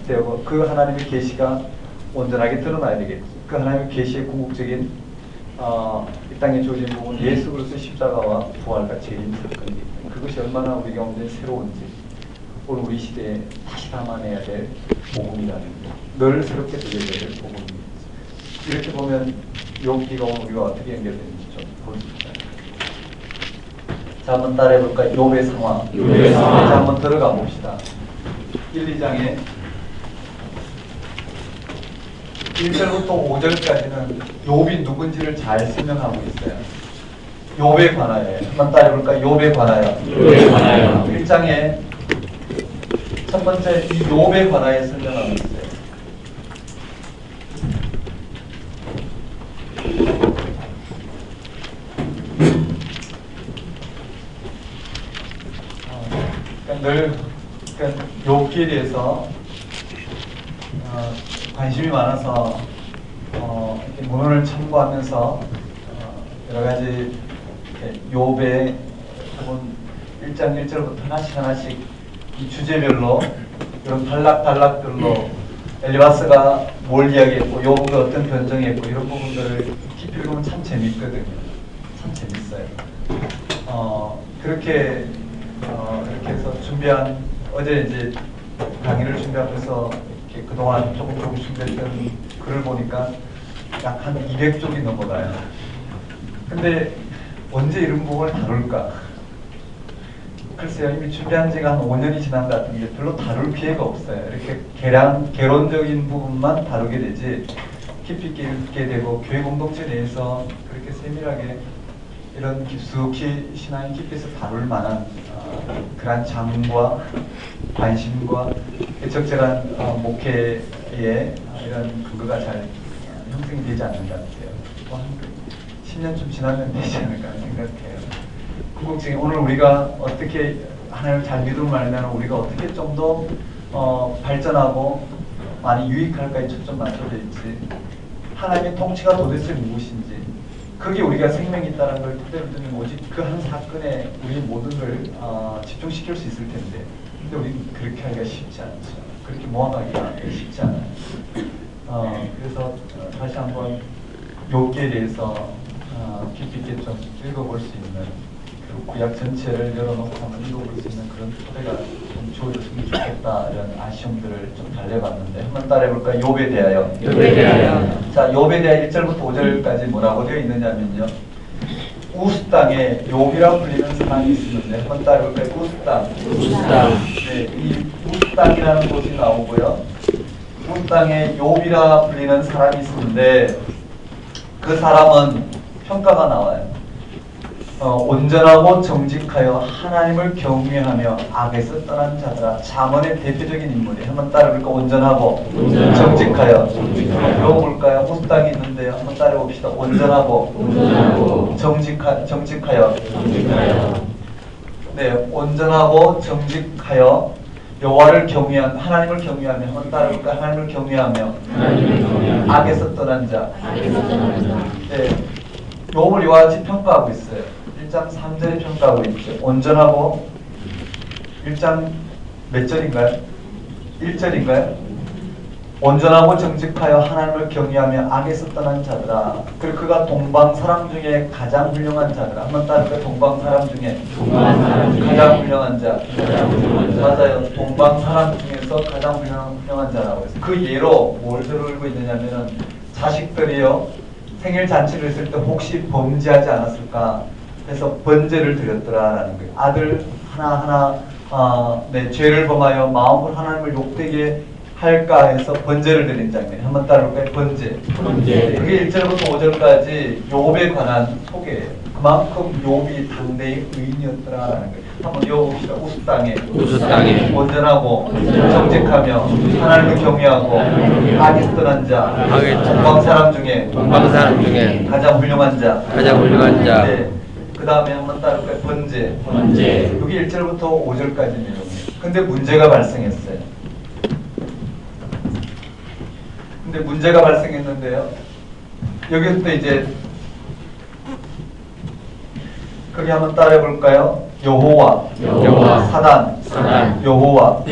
되고 그 하나님의 계시가 온전하게 드러나야 되겠죠. 그 하나님의 계시의 궁극적인 이 땅에 주어진 부분, 예수 그리스도의 십자가와 부활과 재림 사건이 그것이 얼마나 우리 가운데 새로운지 오늘 우리 시대에 다시 담아내야 될 복음이라는 거, 늘 새롭게 들려야 될 복음입니다. 이렇게 보면 욥기가 오늘 우리가 어떻게 연결되는지 좀 보입니다. 자, 한번 따라해볼까요? 욥의 상황. 자, 한번 들어가 봅시다. 1, 2장에 1절부터 5절까지는 욥이 누군지를 잘 설명하고 있어요. 욥에 관하여. 한번 따라해볼까요? 욥에 관하여. 1장에 첫 번째 이 욥에 관하여 설명하고 있어요. 늘 욥기에 대해서 관심이 많아서 이렇게 문헌을 참고하면서 여러 가지 욥의 1장 1절부터 하나씩 이 주제별로 이런 단락들로 엘리바스가 뭘 이야기했고 욥은 어떤 변정했고 이런 부분들을 깊이 읽으면 참 재밌거든요. 참 재밌어요. 그렇게 해서 준비한 어제 이제 강의를 준비하면서 이렇게 그동안 조금 준비했던 글을 보니까 약 한 200쪽이 넘어가요. 근데 언제 이런 부분을 다룰까? 글쎄요, 이미 준비한 지가 한 5년이 지난 것 같은데 별로 다룰 기회가 없어요. 이렇게 개론적인 부분만 다루게 되지 깊이 있게 되고 교회 공동체 내에서 그렇게 세밀하게 이런 깊숙이 신앙이 깊이서 다룰 만한 그런 장과 관심과 적절한 목회의 이런 근거가 잘 형성이 되지 않는 것 같아요. 한 10년쯤 지나면 되지 않을까 생각해요. 궁극적인 오늘 우리가 어떻게 하나님을 잘 믿음을 알면 우리가 어떻게 좀 더 발전하고 많이 유익할까에 초점 맞춰져 있지, 하나님의 통치가 도대체 무엇인지, 그게 우리가 생명이 있다는 걸 토대로 두는 오직 그 한 사건에 우리 모든 걸 집중시킬 수 있을 텐데, 근데 우리는 그렇게 하기가 쉽지 않죠. 그렇게 모함하기가 쉽지 않아요. 그래서 다시 한번 욥기에 대해서 깊이 있게 좀 읽어볼 수 있는, 그 구약 전체를 열어놓고 한번 읽어볼 수 있는 그런 토대가 좀 주어졌으면 좋겠다, 이런 아쉬움들을 좀 달래봤는데 한번 따라해볼까요? 욥에 대하여. 자, 욥에 대하여 1절부터 5절까지 뭐라고 되어 있느냐면요, 우스 땅에 욥이라 불리는 사람이 있었는데 한번 따라해볼까요? 우스 땅. 네, 이 우스 땅이라는 곳이 나오고요. 온 땅에 욥이라 불리는 사람이 있었는데 그 사람은 평가가 나와요. 온전하고 정직하여 하나님을 경외하며 악에서 떠난 자들아. 잠언의 대표적인 인물이 한번 따라볼까? 온전하고 정직하여. 읽어볼까요? 온 땅이 있는데요. 한번 따라봅시다. 온전하고 정직하여. 네, 온전하고 정직하여 여호와를 경외한 하나님을 경외하며. 한번 따라볼까? 하나님을 경외하며 악에서 떠난 자. 네, 욥을 이와 같이 평가하고 있어요. 1장 3절에 평가하고 있죠. 온전하고 1장 몇 절인가요? 1절인가요? 온전하고 정직하여 하나님을 경외하며 악에서 떠난 자들아. 그리고 그가 동방사람 중에 가장 훌륭한 자들아. 한번 따를까요? 동방사람 중에 가장 훌륭한 자. 맞아요. 동방사람 중에서 가장 훌륭한 자라고 해서 그 예로 뭘 들고 있느냐면은 자식들이요 생일 잔치를 했을 때 혹시 범죄하지 않았을까 해서 번제를 드렸더라라는 거예요. 아들 하나하나 네, 죄를 범하여 마음으로 하나님을 욕되게 할까 해서 번제를 드린 장면. 한번 따라볼까요? 번제. 그게 1절부터 5절까지 욥에 관한 소개예요. 그만큼 욥이 당대의 의인이었더라라는 거예요. 한번 읽어봅시다. 우스 땅에 온전하고 정직하며 하나님을 경외하고 악에서 떠난 자. 동방 사람 중에 가장 훌륭한 자. 네. 그 다음에 한번 따를까요? 번제. 여기 1절부터 5절까지 내용이에요. 근데 문제가 발생했어요. 여기서 이제 거기 한번 따라해 볼까요? 여호와, 사단, 여호와.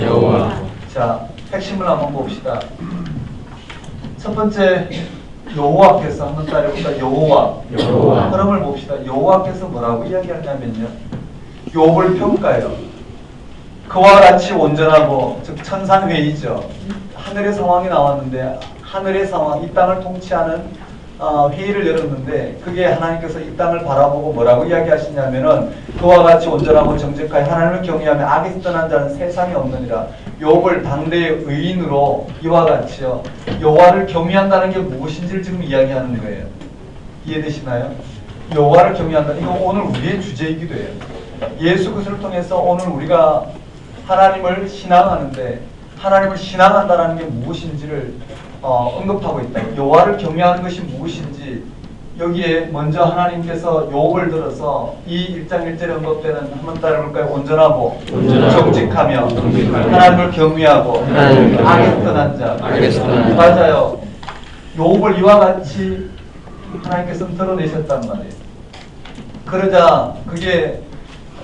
자, 핵심을 한번 봅시다. 첫 번째 여호와께서 한번 따라해 볼까요? 여호와. 흐름을 봅시다. 여호와께서 뭐라고 이야기하냐면요. 욥을 평가해요. 그와 같이 온전하고, 즉 천상회의죠. 하늘의 상황이 나왔는데 하늘의 상황, 이 땅을 통치하는 회의를 열었는데 그게 하나님께서 이 땅을 바라보고 뭐라고 이야기하시냐면은 그와 같이 온전하고 정직하여 하나님을 경외하며 악에서 떠난 자는 세상에 없느니라. 욥을 당대의 의인으로 이와 같이요 여호와를 경외한다는 게 무엇인지를 지금 이야기하는 거예요. 이해되시나요? 여호와를 경외한다. 이거 오늘 우리의 주제이기도 해요. 예수 그리스도를 통해서 오늘 우리가 하나님을 신앙하는데 하나님을 신앙한다는 게 무엇인지를 언급하고 있다. 여호와를 경외하는 것이 무엇인지 여기에 먼저 하나님께서 욥을 들어서 이 1장 1절에 언급되는 한번 따라볼까요? 온전하고 정직하며 하나님을 경외하고 악에서 떠난 자. 맞아요. 욥을 이와 같이 하나님께서는 드러내셨단 말이에요. 그러자 그게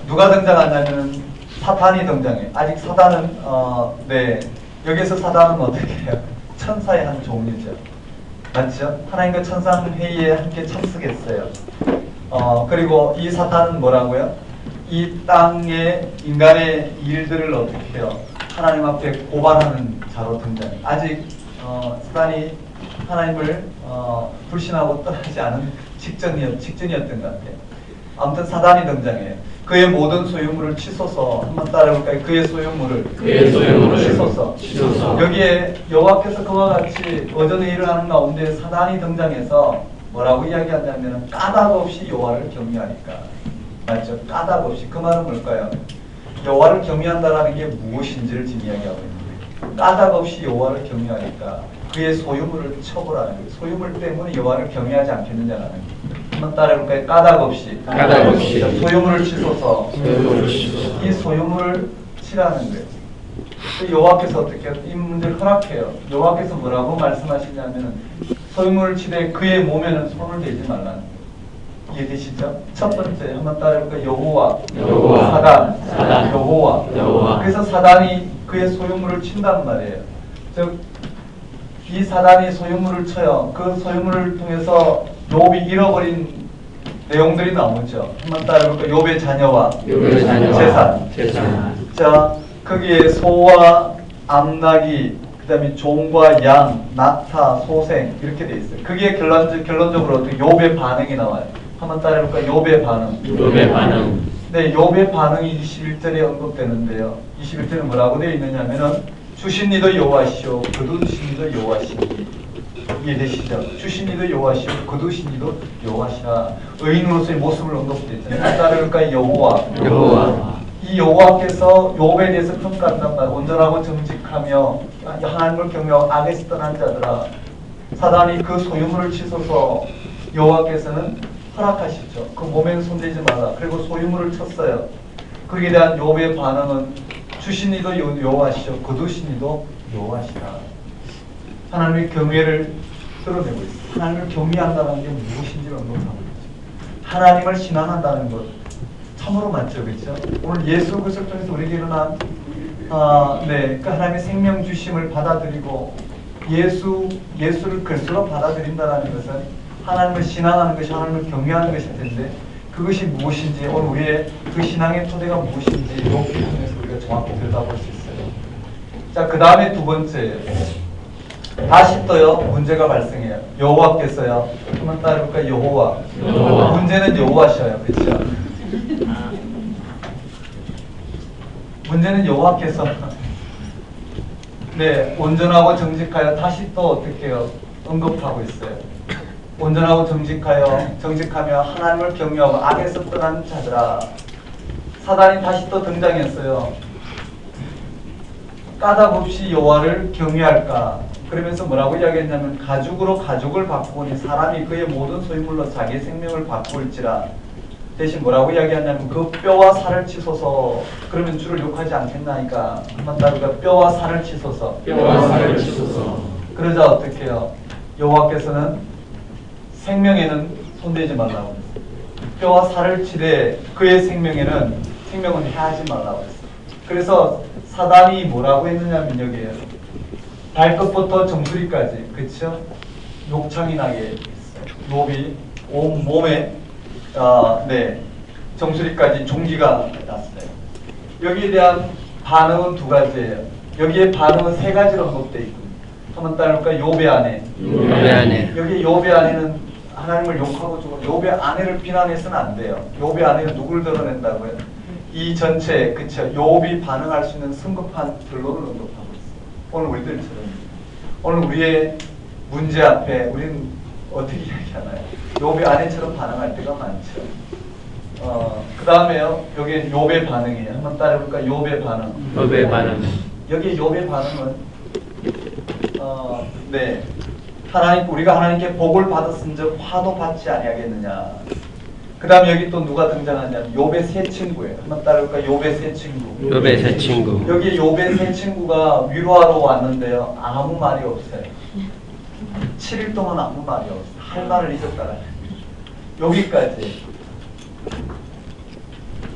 누가 등장하냐면 사탄이 등장해요. 아직 사단은 네, 여기서 사단은 어떻게 해요? 천사의 한 종류죠. 맞죠? 하나님과 천상회의에 함께 참석했어요. 그리고 이 사탄은 뭐라고요? 이 땅의 인간의 일들을 어떻게 해요? 하나님 앞에 고발하는 자로 등장해요. 아직 사탄이 하나님을 불신하고 떠나지 않은 직전이었던 것 같아요. 아무튼 사단이 등장해요. 그의 모든 소유물을 치소서. 한번 따라해볼까요? 그의 소유물을 치소서. 여기에 여호와께서 그와 같이 어전의 일을 하는 가운데 사단이 등장해서 뭐라고 이야기하냐면 까닭없이 여호와를 경외하니까. 맞죠? 까닭없이. 그 말은 뭘까요? 여호와를 경외한다는 게 무엇인지를 지금 이야기하고 있는 거예요. 까닭없이 여호와를 경외하니까 그의 소유물을 처벌하는 거예요. 소유물 때문에 여호와를 경외하지 않겠느냐라는 거예요. 한번 따라해볼까요? 까닭없이. 소유물을 치소서. 이 소유물을 치라는 거예요. 여호와께서 어떻게 이 문제를 허락해요. 여호와께서 뭐라고 말씀하시냐면 소유물을 치되 그의 몸에는 손을 대지 말라는 거예요. 이해되시죠? 첫 번째 한번 따라해볼까요? 여호와. 사단. 여호와. 그래서 사단이 그의 소유물을 친단 말이에요. 즉 이 사단이 소유물을 쳐요. 그 소유물을 통해서 욥이 잃어버린 내용들이 나오죠. 한번 따라해볼까요? 욥의 자녀와 재산. 자, 거기에 소와 암나기, 그 다음에 종과 양, 낙타, 소생 이렇게 돼 있어요. 그게 결론적으로 어떻게 욥의 반응이 나와요. 한번 따라해볼까요? 욥의 반응. 네, 욥의 반응이 21절에 언급되는데요. 21절에 뭐라고 되어 있느냐면은 주신 이도 여호와시오 거두신 이도 여호와시니. 이해되시죠? 주신 이도 여호와시오 거두신 이도 여호와시라. 의인으로서의 모습을 언급했잖아요. 따르니까 여호와. 이 여호와께서 욥에 대해서 평가한단 말이에요. 온전하고 정직하며 하나님을 경외하고 악에서 떠난 자들아. 사단이 그 소유물을 치소서. 여호와께서는 허락하시죠. 그 몸에는 손대지 마라. 그리고 소유물을 쳤어요. 거기에 대한 욥의 반응은 주신 이도 여호와시오 거두신 이도 여호와시라. 하나님의 경외를 드러내고 있어요. 하나님을 경외한다는 게 무엇인지를 언급하고 있죠. 하나님을 신앙한다는 것 참으로 맞죠, 그렇죠? 오늘 예수 그리스도를 통해서 우리에게 일어난 그 하나님의 생명 주심을 받아들이고 예수를 그리스도로 받아들인다는 것은 하나님을 신앙하는 것이 하나님을 경외하는 것일 텐데 그것이 무엇인지 오늘 우리의 그 신앙의 토대가 무엇인지 욥기를 통해서 우리가 정확히 들여다볼 수 있어요. 자, 그 다음에 두 번째 다시 또요 문제가 발생해요. 여호와께서요. 한번 따라해볼까요? 여호와. 문제는 여호와셔요, 그렇죠? 문제는 여호와께서 온전하고 정직하여 다시 또 어떻게 해요? 언급하고 있어요. 온전하고 정직하며 하나님을 경외하고 악에서 떠난 자들아. 사단이 다시 또 등장했어요. 까닭없이 여호와를 경외할까? 그러면서 뭐라고 이야기했냐면 가죽으로 가죽을 바꾸니 사람이 그의 모든 소유물로 자기의 생명을 바꿀지라. 대신 뭐라고 이야기하냐면 그 뼈와 살을 치소서. 그러면 주를 욕하지 않겠나니까 한번 따르가 뼈와 살을 치소서. 그러자 어떻게 해요? 여호와께서는 생명에는 손대지 말라고 했어요. 뼈와 살을 치되 그의 생명은 해하지 말라고 했어요. 그래서 사단이 뭐라고 했느냐면 여기에요. 발끝부터 정수리까지, 그쵸? 욕창이 나게 했어요. 욥이 온 몸에 정수리까지 종기가 났어요. 여기에 대한 반응은 두 가지예요. 여기에 반응은 세 가지로 언급되어 있고 한번 따라볼까요? 욥의 아내. 여기 욥의 아내는 하나님을 욕하고 죽은 욥의 아내를 비난해서는 안 돼요. 욥의 아내는 누굴 드러낸다고요? 이 전체, 그쵸? 욥이 반응할 수 있는 성급한 결론을 언급하고 있어요. 오늘 우리들처럼. 오늘 우리의 문제 앞에 우리는 어떻게 이야기하나요? 욥의 아내처럼 반응할 때가 많죠. 그 다음에요. 여기 욥의 반응이에요. 한번 따라해볼까? 욥의 반응. 여기 욥의 반응은 우리가 하나님께 복을 받았은즉 화도 받지 아니하겠느냐. 그 다음에 여기 또 누가 등장하냐면 욥의 세 친구예요. 한번 따라해볼까? 욥의 세 친구. 여기 욥의 세 친구가 위로하러 왔는데요. 아무 말이 없어요. 7일 동안 아무 말이 없어요. 할 말을 잊었다라. 여기까지.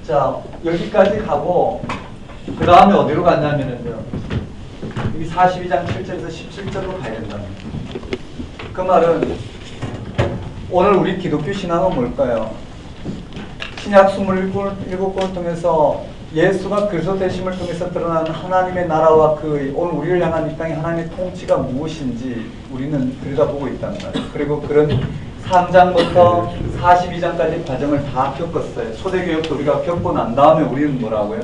자, 여기까지 가고 그 다음에 어디로 갔냐면요. 여기 42장 7절에서 17절로 가야 된다는 거예요. 그 말은 오늘 우리 기독교 신앙은 뭘까요? 신약 27권을 통해서 예수가 그리스도 되심을 통해서 드러나는 하나님의 나라와 오늘 우리를 향한 이 땅의 하나님의 통치가 무엇인지 우리는 들여다보고 있다는 말이에요. 그리고 그런 3장부터 42장까지 과정을 다 겪었어요. 초대교육도 우리가 겪고 난 다음에 우리는 뭐라고요?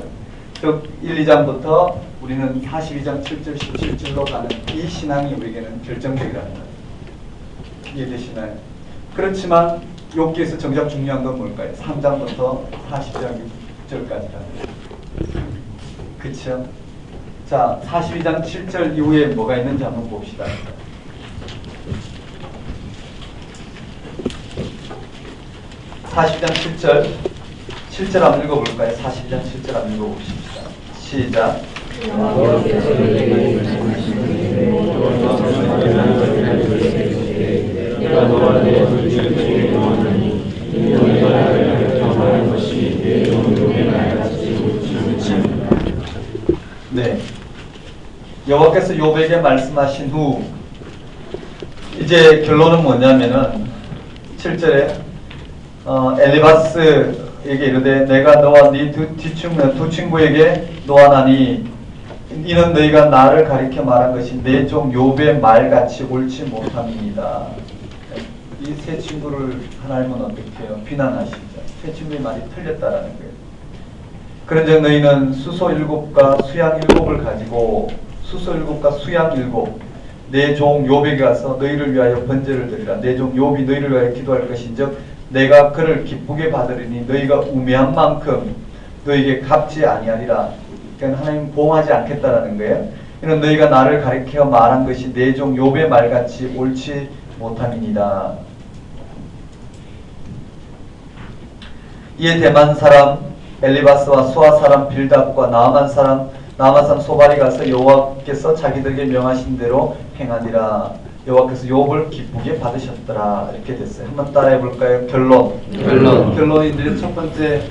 1, 2장부터 우리는 42장 7절, 17절로 가는 이 신앙이 우리에게는 결정적이라는 거예요. 이해되시나요? 그렇지만 욥기에서 정작 중요한 건 뭘까요? 3장부터 40장 6절까지 가는. 그쵸? 자, 42장 7절 이후에 뭐가 있는지 한번 봅시다. 42장 7절 한번 읽어볼까요? 42장 7절 한번 읽어봅시다. 시작. 네, 여호와께서 욥에게 말씀하신 후 이제 결론은 뭐냐면은 7절에 엘리바스에게 이르되 내가 너와 네 두 친구에게 노하나니 이는 너희가 나를 가리켜 말한 것이 내 종 욥의 말같이 옳지 못함이니이다. 이 세 친구를 하나님은 어떻게 해요? 비난하시죠. 세 친구의 말이 틀렸다라는 거예요. 그런즉 너희는 수소 7과 수양 7을 가지고 수소 7과 수양 7. 내 종 욥에게 가서 너희를 위하여 번제를 드리라. 내 종 욥이 너희를 위하여 기도할 것인즉 내가 그를 기쁘게 받으리니 너희가 우매한 만큼 너희에게 갚지 아니하리라. 그러니까 하나님 보호하지 않겠다라는 거예요. 이는 너희가 나를 가리켜 말한 것이 내 종 욥의 말같이 옳지 못함이니라. 이에 대만 사람 엘리바스와 수아 사람 빌답과 나아만 사람 소발이 가서 여호와께서 자기들에게 명하신 대로 행하니라. 여호와께서 욥을 기쁘게 받으셨더라. 이렇게 됐어요. 한번 따라해 볼까요? 결론인데 첫 번째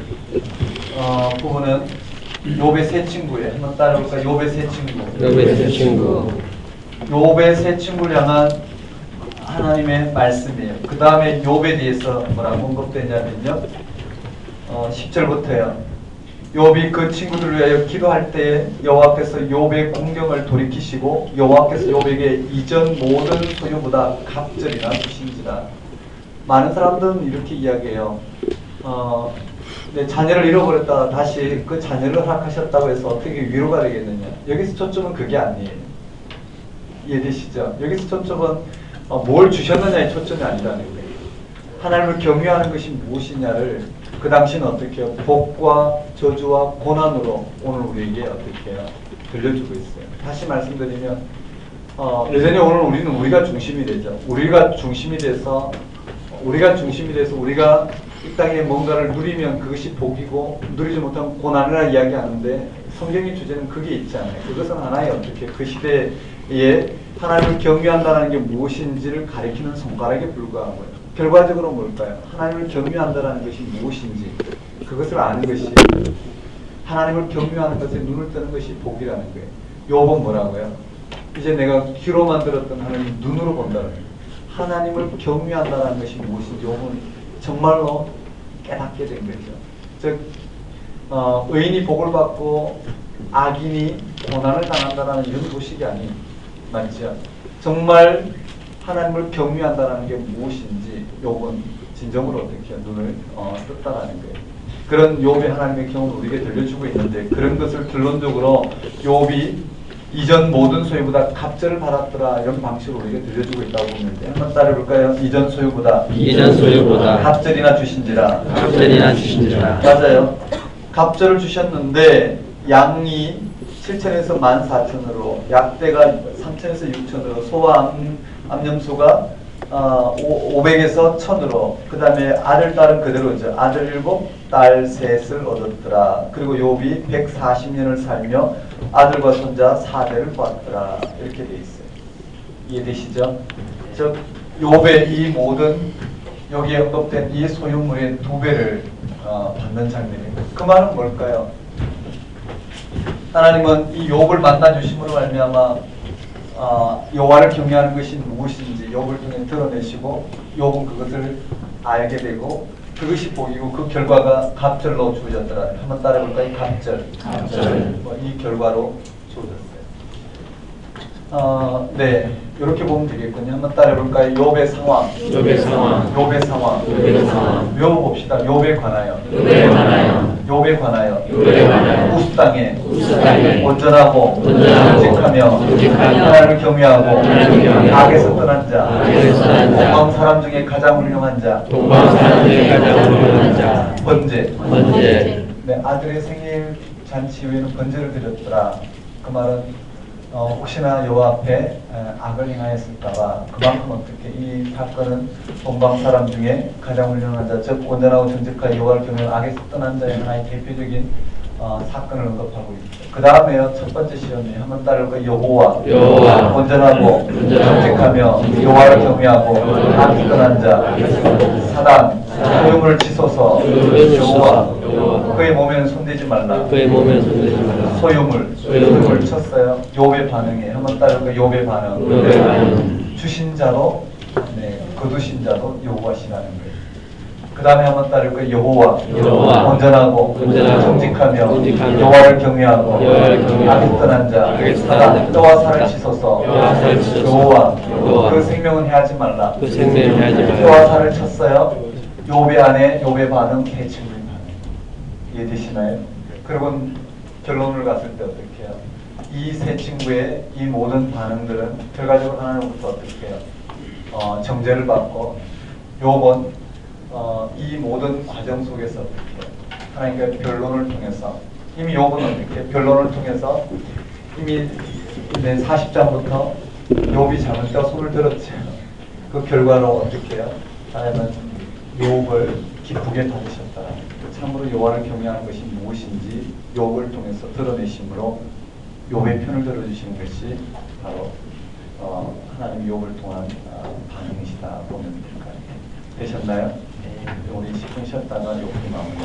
부분은 욥의 세 친구예요. 한번 따라해 볼까요? 욥의 세 친구. 욥의 세 친구를 향한 하나님의 말씀이에요. 그 다음에 욥에 대해서 뭐라고 언급되냐면요. 10절부터요. 욥이 그 친구들을 위하여 기도할 때 여호와께서 욥의 공경을 돌이키시고 여호와께서 욥에게 이전 모든 소유보다 갑절이나 주신지라. 많은 사람들은 이렇게 이야기해요. 내 자녀를 잃어버렸다가 다시 그 자녀를 허락하셨다고 해서 어떻게 위로가 되겠느냐. 여기서 초점은 그게 아니에요. 이해되시죠? 여기서 초점은 뭘 주셨느냐의 초점이 아니라는 거예요. 하나님을 경외하는 것이 무엇이냐를 그 당시는 어떻게 해요? 복과 저주와 고난으로 오늘 우리에게 어떻게 해요? 들려주고 있어요. 다시 말씀드리면 예전에 오늘 우리는 우리가 중심이 되죠. 우리가 중심이 돼서 우리가 이 땅에 뭔가를 누리면 그것이 복이고 누리지 못하면 고난이라 이야기하는데 성경의 주제는 그게 있지 않아요. 그것은 하나의 어떻게 그 시대에 하나님을 경외한다는 게 무엇인지를 가리키는 손가락에 불과하고요. 결과적으로 뭘까요? 하나님을 경외한다는 것이 무엇인지 그것을 아는 것이 하나님을 경외하는 것에 눈을 뜨는 것이 복이라는 거예요. 욥은 뭐라고요? 이제 내가 귀로만 들었던 하나님 눈으로 본다는 거예요. 하나님을 경외한다는 것이 무엇인지 욥은 정말로 깨닫게 된 거죠. 즉 의인이 복을 받고 악인이 고난을 당한다는 이런 소식이 아닌 맞죠? 정말 하나님을 경외한다는 게 무엇인지 욥은 진정으로 어떻게 눈을 떴다라는 거예요. 그런 욥의 하나님의 경험을 우리에게 들려주고 있는데 그런 것을 결론적으로 욥이 이전 모든 소유보다 갑절을 받았더라 이런 방식으로 우리에게 들려주고 있다고 보는데 한번 따라해볼까요? 이전 소유보다 갑절이나 주신지라. 맞아요. 갑절을 주셨는데 양이 7천에서 14,000으로 약대가 3천에서 6천으로 소와 암염소가 500에서 1000으로 그 다음에 아들 딸은 그대로죠. 아들 7, 딸 3을 얻었더라. 그리고 욥이 140년을 살며 아들과 손자 4대를 보았더라. 이렇게 돼 있어요. 이해되시죠? 즉 욥의 이 모든 여기에 언급된 이 소유물의 2배를 받는 장면입니다. 그 말은 뭘까요? 하나님은 이 욥을 만나주심으로 말미암아 여호와를 경외하는 것이 무엇인지 욥을 통해 드러내시고 욥은 그것을 알게 되고 그것이 복이고 그 결과가 갑절로 주어졌더라. 한번 따라해볼까요? 갑절. 이 결과로 주어졌어요. 네, 이렇게 보면 되겠군요. 한번 따라해볼까요? 욥의 상황. 외워봅시다. 욥에 관하여. 우스 땅에 온전하고 정직하며 하나님을 경외하고 악에서 떠난 자, 동방 사람 중에 가장 훌륭한 자, 번제. 네, 아들의 생일 잔치 후에는 번제를 드렸더라. 그 말은 혹시나 여호와 앞에 악을 행하였을까봐 그만큼 어떻게 이 사건은 동방 사람 중에 가장 훌륭한 자, 즉 온전하고 정직한 여호와를 경외하는 악에서 떠난 자의 하나의 대표적인 사건을 언급하고 있죠. 그 다음에요, 첫 번째 시험이에요. 한번 따라볼까요? 여호와 온전하고 정직하며 여호와를 경외하고 악에서 떠난 자, 사단 소유물을 치소서. 여호와 그의 몸에는 손대지 말라. 소유물 쳤어요. 욥의 반응이에요. 한번 따라볼까요? 욥의 반응. 주신 자로 거두신 자로 여호와시라는 거예요. 그 다음에 한번 따라볼까요? 여호와 온전하고 정직하며 여호와를 경외하고 악에서 떠난 자, 사단 뼈와 살을 치소서. 여호와 그 생명은 해하지 말라. 뼈와 살을 쳤어요. 욥의 안에 욥의 반응, 개친구의 반응. 이해되시나요? 그리고 결론을 갔을 때 어떻게 해요? 이 세 친구의 이 모든 반응들은 결과적으로 하나님부터 어떻게 해요? 정죄를 받고 욥은 이 모든 과정 속에서 어떻게 하나님께 변론을 통해서 이미 욥은 어떻게 변론을 통해서 이미 40장부터 욥이 잘못했다 손을 들었죠. 그 결과로 어떻게 해요? 하나님은 욥을 기쁘게 받으셨다. 참으로 여호와를 경외하는 것이 무엇인지 욥을 통해서 드러내심으로 욥의 편을 들어주시는 것이 바로 하나님 욥을 통한 반응이시다 보면 될까요? 되셨나요? 우리 10분 쉬었다가 욥기 마무리.